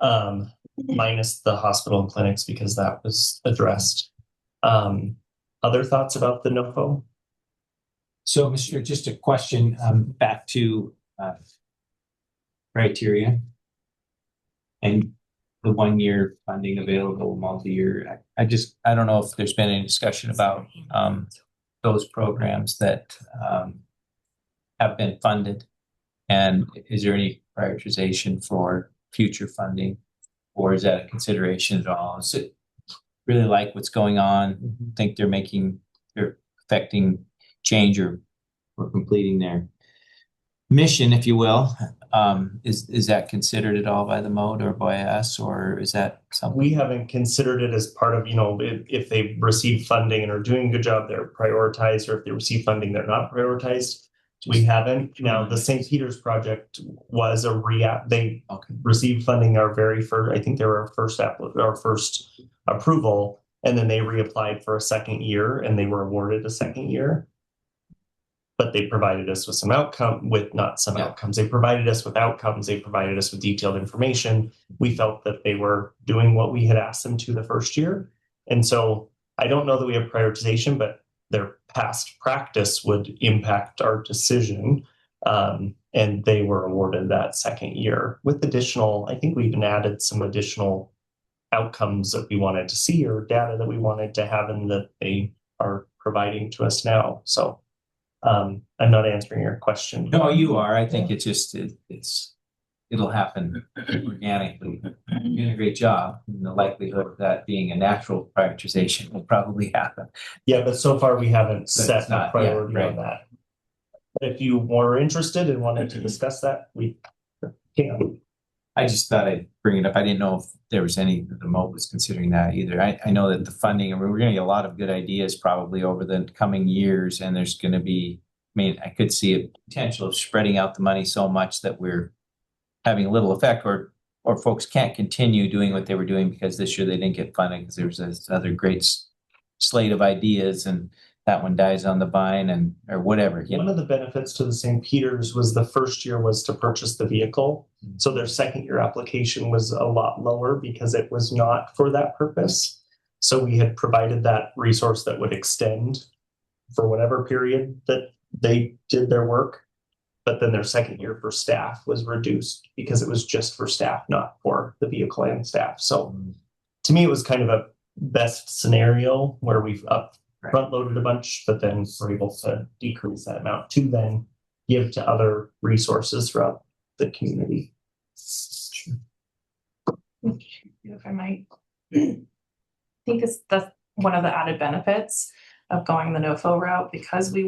Minus the hospital and clinics because that was addressed. Other thoughts about the NOFO? So, Mr. Just a question, back to criteria and the 1 year funding available, multi-year. I don't know if there's been any discussion about those programs that have been funded, and is there any prioritization for future funding, or is that a consideration at all? Is it really like what's going on? Think they're affecting change or completing their mission, if you will? Is that considered at all by the mode or by us, or is that something? We haven't considered it as part of, if they receive funding and are doing a good job, they're prioritized, or if they receive funding, they're not prioritized. We haven't. Now, the St. Peter's project was they received funding our very first, I think they were our first approval, and then they reapplied for a second year and they were awarded a second year. But they provided us with some outcomes. They provided us with outcomes. They provided us with detailed information. We felt that they were doing what we had asked them to the first year. And so I don't know that we have prioritization, but their past practice would impact our decision. And they were awarded that second year with I think we even added some additional outcomes that we wanted to see or data that we wanted to have and that they are providing to us now. So I'm not answering your question. No, you are. I think it's just it'll happen organically. You're doing a great job. And the likelihood of that being a natural prioritization will probably happen. Yeah, but so far we haven't So set it's not- a priority yeah, right. on that. But if you were interested and wanted to discuss that, we can. I just thought I'd bring it up. I didn't know if there was any, the MOB was considering that either. I know that the funding, and we're going to get a lot of good ideas probably over the coming years, and there's going to be, I could see a potential of spreading out the money so much that we're having a little effect, or folks can't continue doing what they were doing because this year they didn't get funding because there was this other great slate of ideas and that one dies on the vine or whatever. One of the benefits to the St. Peter's was the first year was to purchase the vehicle. So their second year application was a lot lower because it was not for that purpose. So we had provided that resource that would extend for whatever period that they did their work. But then their second year for staff was reduced because it was just for staff, not for the vehicle and staff. So to me, it was kind of a best scenario where we've front loaded a bunch, but then we're able to decrease that amount to then give to other resources throughout the community. If I might, I think that's one of the added benefits of going the NOFO route, because the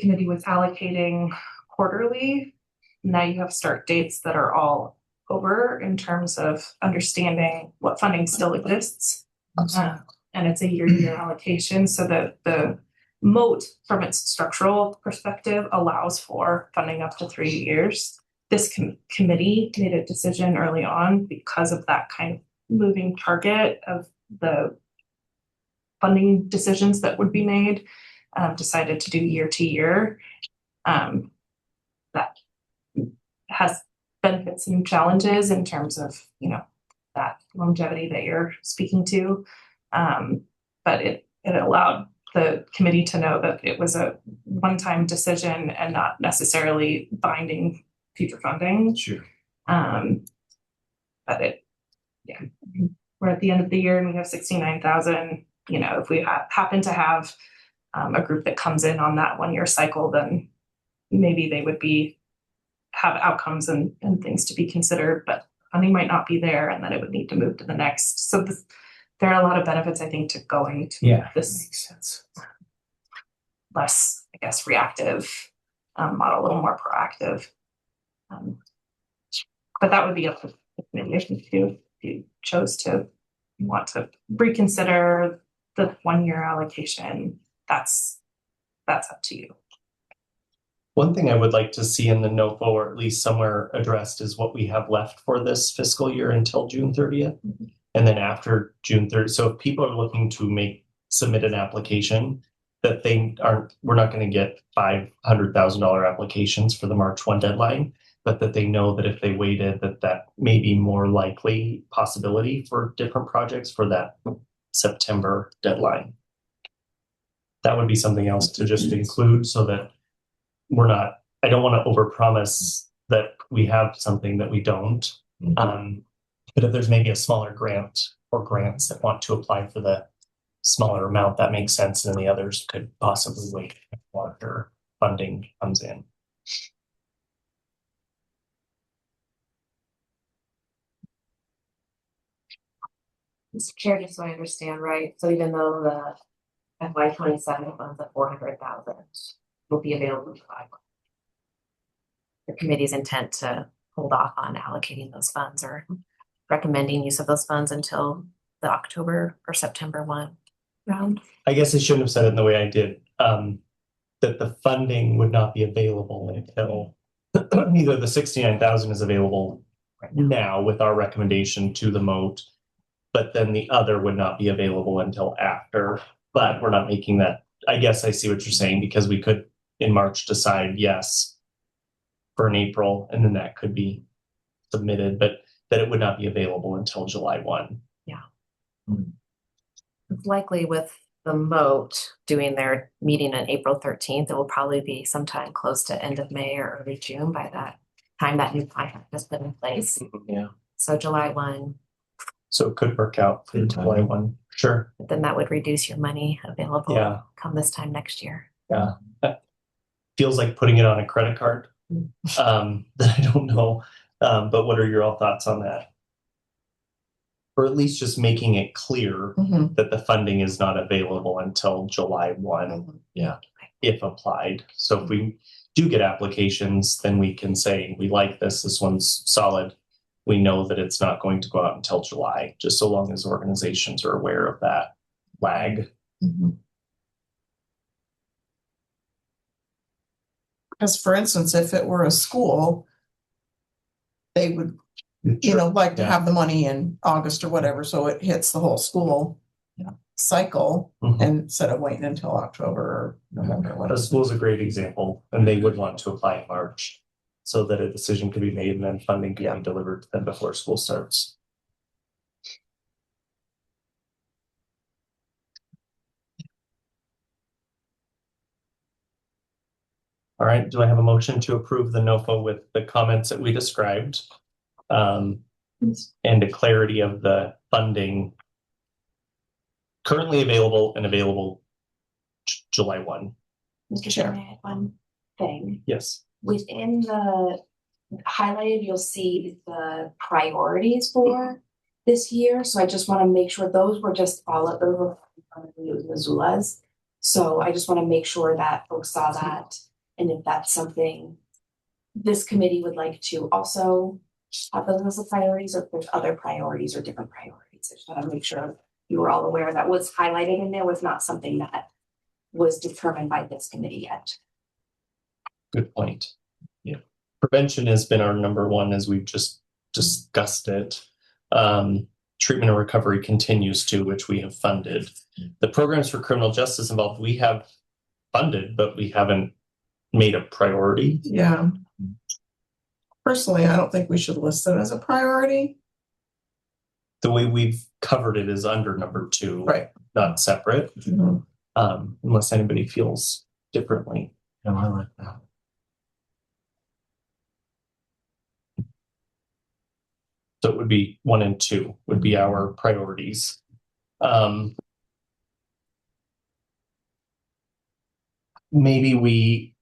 committee was allocating quarterly. Now you have start dates that are all over in terms of understanding what funding still exists. And it's a year-to-year allocation, so that the moat from its structural perspective allows for funding up to 3 years. This committee made a decision early on because of that kind of moving target of the funding decisions that would be made, decided to do year to year. That has benefits and challenges in terms of, that longevity that you're speaking to. But it allowed the committee to know that it was a one-time decision and not necessarily binding future funding. Sure. But we're at the end of the year and we have 69,000. You know, if we happen to have a group that comes in on that 1 year cycle, then maybe they would have outcomes and things to be considered, but funding might not be there, and then it would need to move to the next. So there are a lot of benefits, I think, to going to this makes sense. less, I guess, reactive model, a little more proactive. But that would be up to the committee if you chose to want to reconsider the 1 year allocation. That's up to you. One thing I would like to see in the NOFO, or at least somewhere addressed, is what we have left for this fiscal year until June 30th. And then after June 30th, so if people are looking to submit an application, that we're not going to get $500,000 applications for the March 1 deadline, but that they know that if they waited, that may be more likely possibility for different projects for that September deadline. That would be something else to just include, so that I don't want to overpromise that we have something that we don't. But if there's maybe a smaller grant or grants that want to apply for the smaller amount, that makes sense, and the others could possibly wait after funding comes in. Mr. Chair, just so I understand, right? So even though the FY27 funds at 400,000 will be available to July, the committee's intent to hold off on allocating those funds or recommending use of those funds until the October or September 1 round? I guess I shouldn't have said it in the way I did. That the funding would not be available until either the 69,000 is available now with our recommendation to the MOAT, but then the other would not be available until after. But we're not making that. I guess I see what you're saying, because we could in March decide yes for an April, and then that could be submitted, but that it would not be available until July 1. Yeah. It's likely with the MOAT doing their meeting on April 13th, it will probably be sometime close to end of May or early June by that time that new contract has been in place. Yeah. So July 1. So it could work out for July 1. Sure. But then that would reduce your money available come this time next year. Yeah. That feels like putting it on a credit card. That I don't know. But what are your all thoughts on that? Or at least just making it clear that the funding is not available until July 1. Yeah. If applied. So if we do get applications, then we can say, we like this one's solid. We know that it's not going to go out until July, just so long as organizations are aware of that lag. Because for instance, if it were a school, they would, like to have the money in August or whatever, so it hits the whole school cycle instead of waiting until October or November. The school's a great example, and they would want to apply in March so that a decision could be made and then funding could be delivered to them before school starts. All right, do I have a motion to approve the NOFA with the comments that we described, and a clarity of the funding currently available and available July 1? Mr. Chairman, I had one thing. Yes. Within the highlighted, you'll see the priorities for this year. So I just want to make sure those were just all of those Missoula's. So I just want to make sure that folks saw that. And if that's something this committee would like to also have those as priorities, or if there's other priorities or different priorities. I just want to make sure you were all aware that what's highlighted in there was not something that was determined by this committee yet. Good point. Yeah. Prevention has been our number one, as we've just discussed it. Treatment and recovery continues to, which we have funded. The programs for criminal justice involved, we have funded, but we haven't made a priority. Yeah. Personally, I don't think we should list it as a priority. The way we've covered it is under number 2, right? Not separate. Unless anybody feels differently. No, I like that. So it would be 1 and 2 would be our priorities. Maybe we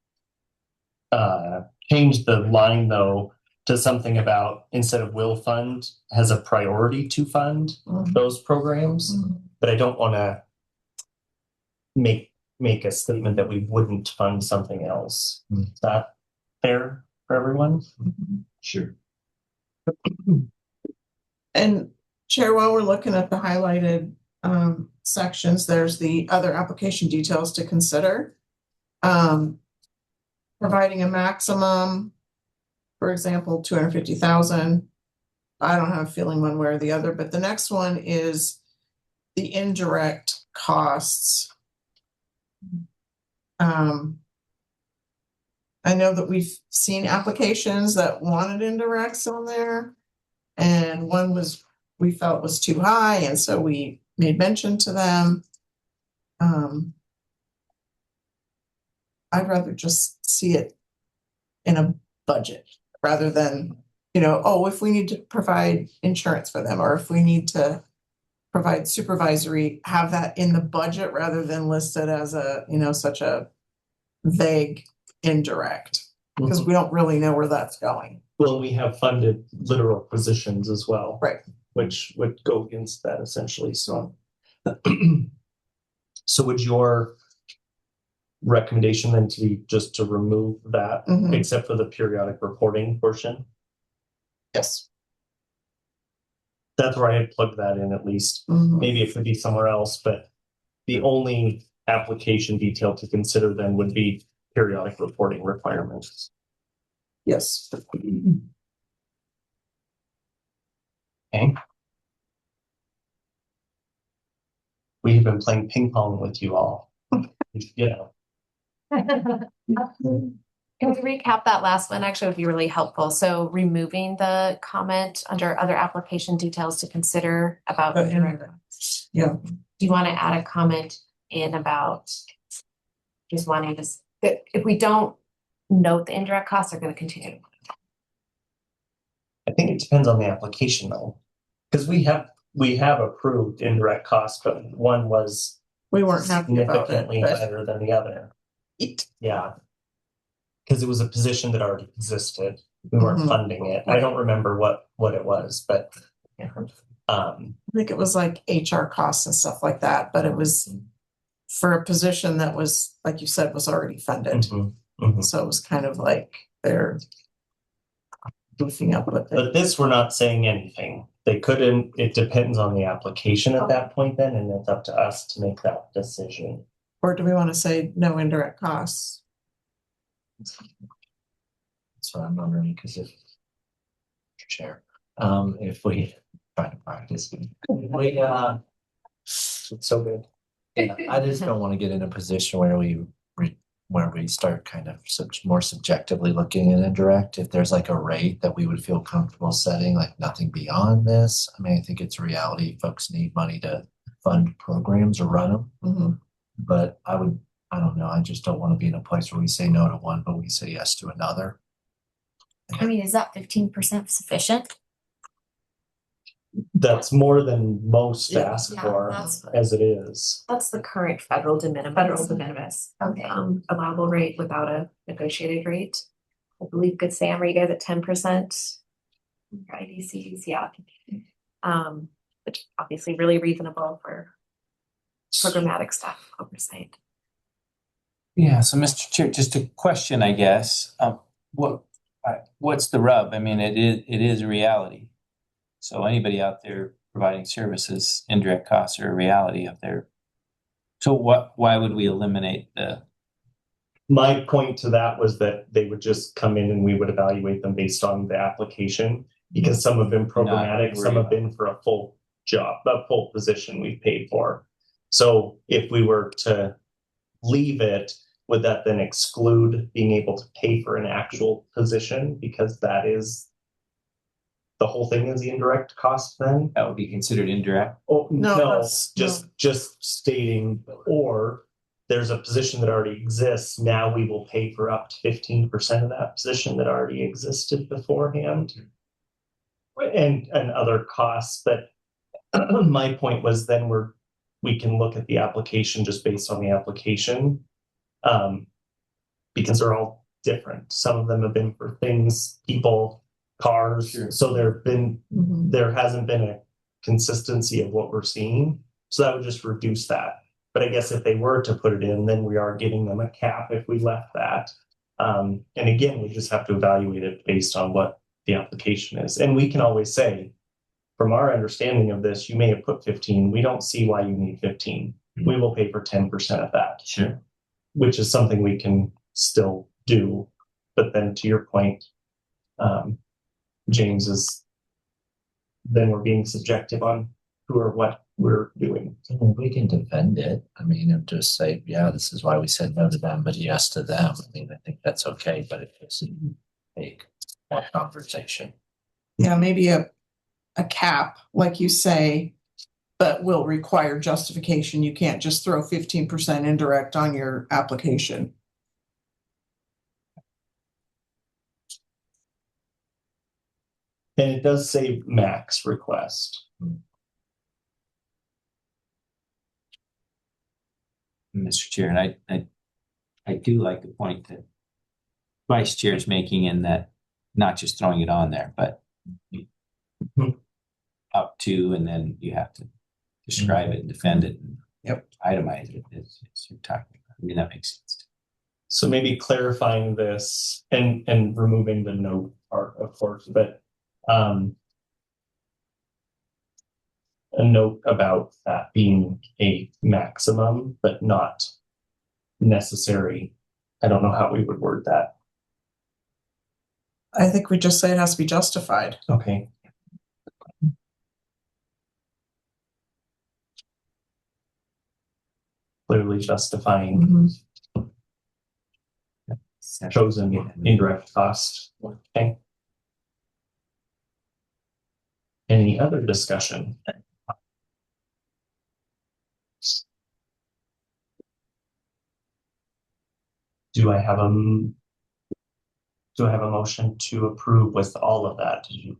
change the line though to something about instead of will fund has a priority to fund those programs. But I don't want to make a statement that we wouldn't fund something else. Is that fair for everyone? Sure. And Chair, while we're looking at the highlighted sections, there's the other application details to consider. Providing a maximum, for example, 250,000. I don't have a feeling one way or the other, but the next one is the indirect costs. I know that we've seen applications that wanted indirects on there, and one we felt was too high, and so we made mention to them. I'd rather just see it in a budget rather than, if we need to provide insurance for them, or if we need to provide supervisory, have that in the budget rather than listed as such a vague indirect, because we don't really know where that's going. Well, we have funded literal positions as well. Right. Which would go against that essentially. So, so would your recommendation then to be just to remove that, except for the periodic reporting portion? Yes. That's where I had plugged that in at least. Maybe it could be somewhere else, but the only application detail to consider then would be periodic reporting requirements. Yes. Okay. We've been playing ping pong with you all. Can we recap that last one? Actually, would be really helpful. So removing the comment under other application details to consider about. Yeah. Do you want to add a comment in about just wanting this, that if we don't note the indirect costs, are going to continue? I think it depends on the application though, because we have approved indirect costs, but one was we weren't significantly better than the other. Yeah. Because it was a position that already existed. We weren't funding it. I don't remember what it was, but I think it was like HR costs and stuff like that, but it was for a position that was, like you said, was already funded. So it was kind of like they're goofing up with it. But this, we're not saying anything. They couldn't, it depends on the application at that point then, and it's up to us to make that decision. Or do we want to say no indirect costs? That's what I'm wondering, because if we try to practice, it's so good. Yeah, I just don't want to get in a position where we start kind of more subjectively looking at indirect. If there's like a rate that we would feel comfortable setting, like nothing beyond this. I mean, I think it's a reality. Folks need money to fund programs or run them. But I don't know. I just don't want to be in a place where we say no to one, but we say yes to another. I mean, is that 15% sufficient? That's more than most ask for as it is. That's the current federal de minimis. Okay. Allowable rate without a negotiated rate. I believe, good Sam, are you guys at 10%? IDCs, yeah. Which obviously really reasonable for programmatic staff oversight. Yeah, so Mr. Chair, just a question, I guess. What's the rub? I mean, it is a reality. So anybody out there providing services, indirect costs are a reality up there. So why would we eliminate the? My point to that was that they would just come in and we would evaluate them based on the application, because some have been programmatic, some have been for a full job, a full position we've paid for. So if we were to leave it, would that then exclude being able to pay for an actual position? Because that is the whole thing is the indirect cost then? That would be considered indirect? Oh, no, just stating, or there's a position that already exists. Now we will pay for up to 15% of that position that already existed beforehand. And other costs. But my point was then we can look at the application just based on the application. Because they're all different. Some of them have been for things, people, cars. Sure. So there hasn't been a consistency of what we're seeing. So that would just reduce that. But I guess if they were to put it in, then we are giving them a cap if we left that. And again, we just have to evaluate it based on what the application is. And we can always say, from our understanding of this, you may have put 15. We don't see why you need 15. We will pay for 10% of that. Sure. Which is something we can still do. But then to your point, James, is then we're being subjective on who or what we're doing. We can defend it. I mean, and just say, yeah, this is why we said no to them, but yes to them. I mean, I think that's okay, but it doesn't make that conversation. Yeah, maybe a cap, like you say, but will require justification. You can't just throw 15% indirect on your application. And it does say max request. Mr. Chair, and I do like the point that Vice Chair is making in that not just throwing it on there, but up to, and then you have to describe it and defend it and itemize it as you're talking about. I mean, that makes sense. So maybe clarifying this and removing the note part, of course, but a note about that being a maximum, but not necessary. I don't know how we would word that. I think we just say it has to be justified. Okay. Clearly justifying chosen indirect cost. Okay. Any other discussion? Do I have a motion to approve with all of that? Do you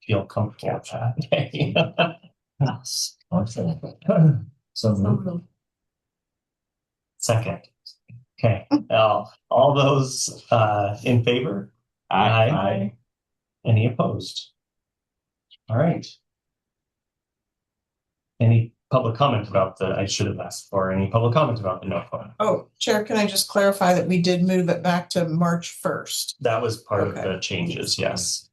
feel comfortable with that? Okay. Yes. So Second. Okay. All those in favor? Aye. Any opposed? All right. Any public comment about I should have asked for any public comment about the no vote? Oh, Chair, can I just clarify that we did move it back to March 1st? That was part of the changes, yes.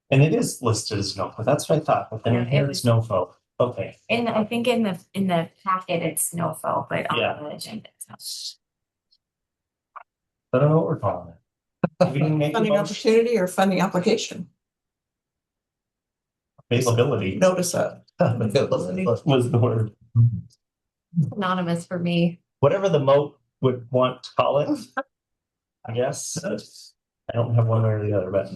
And it is listed as no vote. That's what I thought, but then Yeah, here it's no vote. Okay. And I think in the packet, it's no vote, but on Yeah. the agenda, it's I don't know what we're calling it. We didn't make a Funding motion. opportunity or funding application? Availability Notice that. was the word. Anonymous for me. Whatever the moat would want to call it, I guess. I don't have one way or the other, but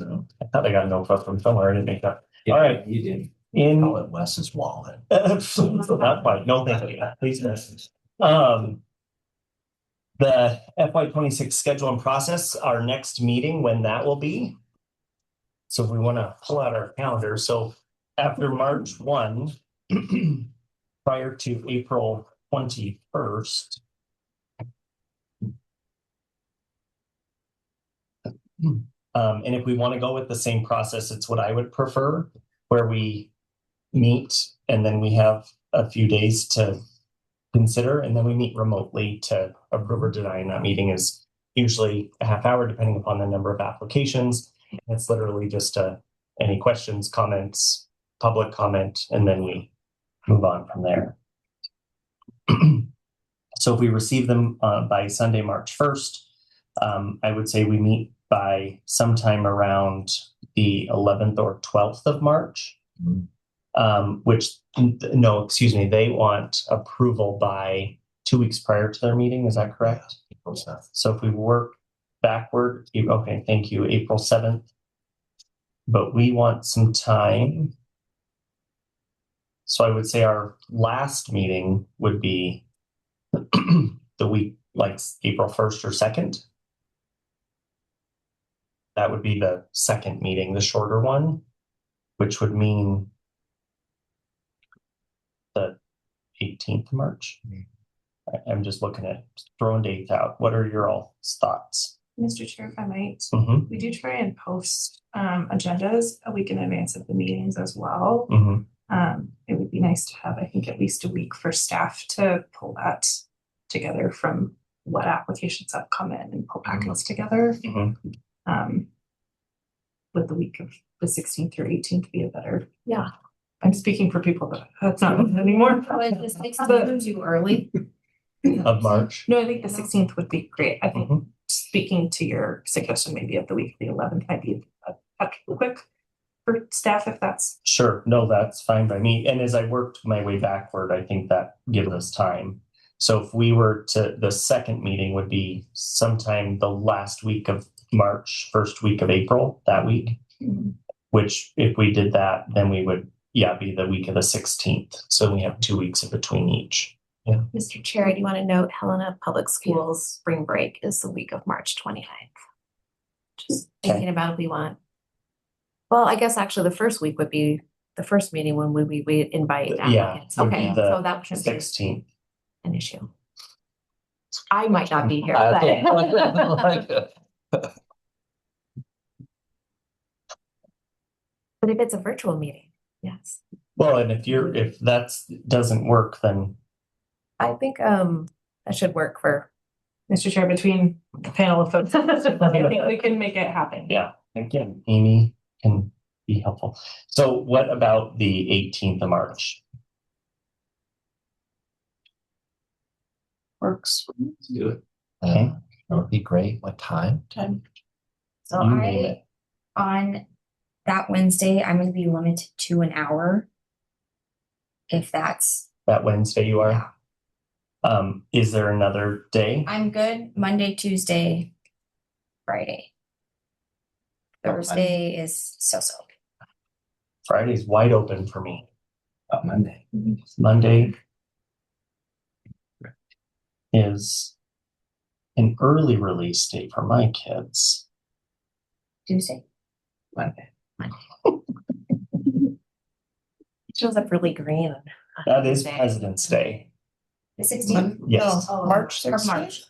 I thought I got a no vote from somewhere. I didn't make that. Yeah, All right. you did. call it Wes's wallet. Not quite. No, thank you. Please, miss. The FY26 schedule and process, our next meeting, when that will be. So if we want to pull out our calendar, so after March 1, prior to April 21st. And if we want to go with the same process, it's what I would prefer, where we meet and then we have a few days to consider, and then we meet remotely to approve or deny. And that meeting is usually a half hour, depending upon the number of applications. And it's literally just any questions, comments, public comment, and then we move on from there. So if we receive them by Sunday, March 1st, I would say we meet by sometime around the 11th or 12th of March. They want approval by 2 weeks prior to their meeting. Is that correct? April 7th. So if we work backward, okay, thank you, April 7th. But we want some time So I would say our last meeting would be the week, like April 1st or 2nd. That would be the second meeting, the shorter one, which would mean the 18th of March. I'm just looking at throwing dates out. What are your all thoughts? Mr. Chair, if I might, Mm-hmm. we do try and post agendas a week in advance of the meetings as well. Mm-hmm. It would be nice to have, I think, at least a week for staff to pull that together from what applications have come in and pull packets together. Mm-hmm. Would the week of the 16th or 18th be a better? Yeah. I'm speaking for people that that's not anymore. Too early. Of March. No, I think the 16th would be great. I think Mhm. speaking to your suggestion, maybe of the week of the 11th might be a touch quick for staff if that's. Sure. No, that's fine by me. And as I worked my way backward, I think that gives us time. So if we were to, the second meeting would be sometime the last week of March, first week of April, that week. Mm-hmm. Which if we did that, then we would, be the week of the 16th. So we have 2 weeks in between each. Yeah. Mr. Chair, I do want to note Helena Public Schools spring break is the week of March 29th. Just thinking about if we want. Well, I guess actually the first week would be the first meeting when we invite applicants. would be Okay, the so that shouldn't be 16th. an issue. I might not be here, but but if it's a virtual meeting, yes. Well, and if that's doesn't work, then I think that should work for Mr. Chair, between the panel of folks, I think we can make it happen. yeah, again, Amy can be helpful. So what about the 18th of March? Works. Do it. Okay. That would be great. What time? So You name it. on that Wednesday, I'm gonna be limited to an hour. If that's, That Wednesday you are? yeah, Is there another day? I'm good Monday, Tuesday, Friday. Thursday is so-so. Friday's wide open for me. Monday. Monday is an early release date for my kids. Tuesday. Monday. shows up really green. That is President's Day. The 16th? Yes. No, March Or 16th. March.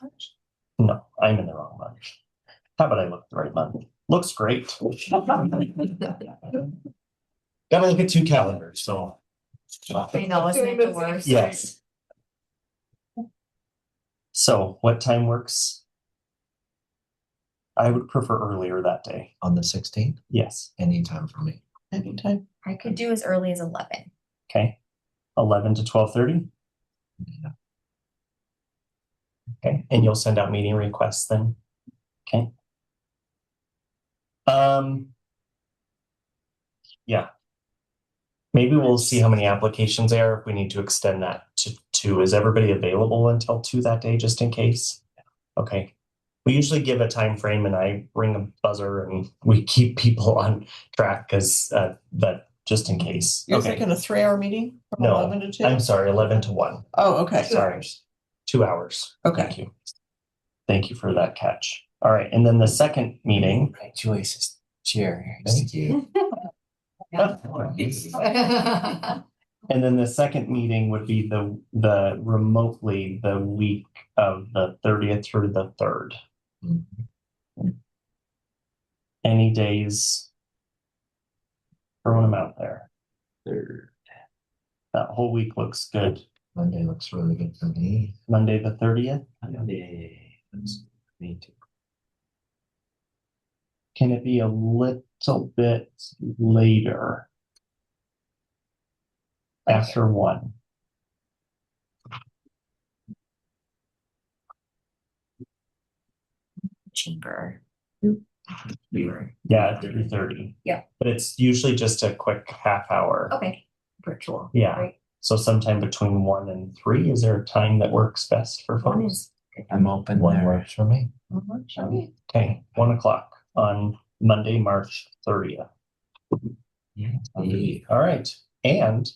No, I'm in the wrong month. How about I look at the right month? Looks great. Gotta look at 2 calendars, so. I know, isn't it the worst? Yes. So what time works? I would prefer earlier that day. On the 16th, Yes. anytime for me. Anytime. I could do as early as 11. Okay. 11 to 12:30. Yeah. Okay. And you'll send out meeting requests then. Okay. Yeah. Maybe we'll see how many applications there are. If we need to extend that to 2. Is everybody available until 2 that day, just in case? Okay. We usually give a time frame and I ring a buzzer and we keep people on track because but just in case. You're Okay. thinking a 3-hour meeting from No, 11 to 2? I'm sorry, 11 to 1. Oh, okay. Sorry. 2 hours. Okay. Thank you. Thank you for that catch. All right. And then the second meeting. Right choice is chair. Thank you. And then the second meeting would be the remotely the week of the 30th through the 3rd. Any days, throwing them out there. Third. That whole week looks good. Monday looks really good for me. Monday the 30th. Monday. Me too. Can it be a little bit later? After 1. Chamber. Yeah, 3:30. Yeah. But it's usually just a quick half hour. Okay. Virtual. Yeah. Right. So sometime between 1 and 3, is there a time that works best for One folks? is I'm open 1 there. works for me. Okay, 1:00 on Monday, March 30th. Yeah. All right. And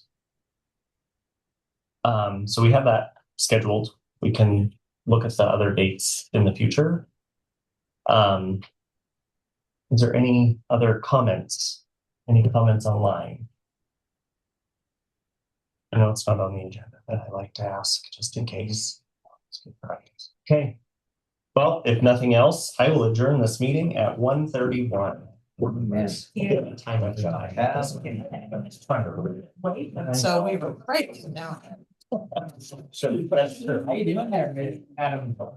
So we have that scheduled. We can look at the other dates in the future. Is there any other comments? Any comments online? I know it's not on the agenda, but I like to ask just in case. Okay. Well, if nothing else, I will adjourn this meeting at 1:31. Time of So we were right now. Sure. How you doing there, Adam?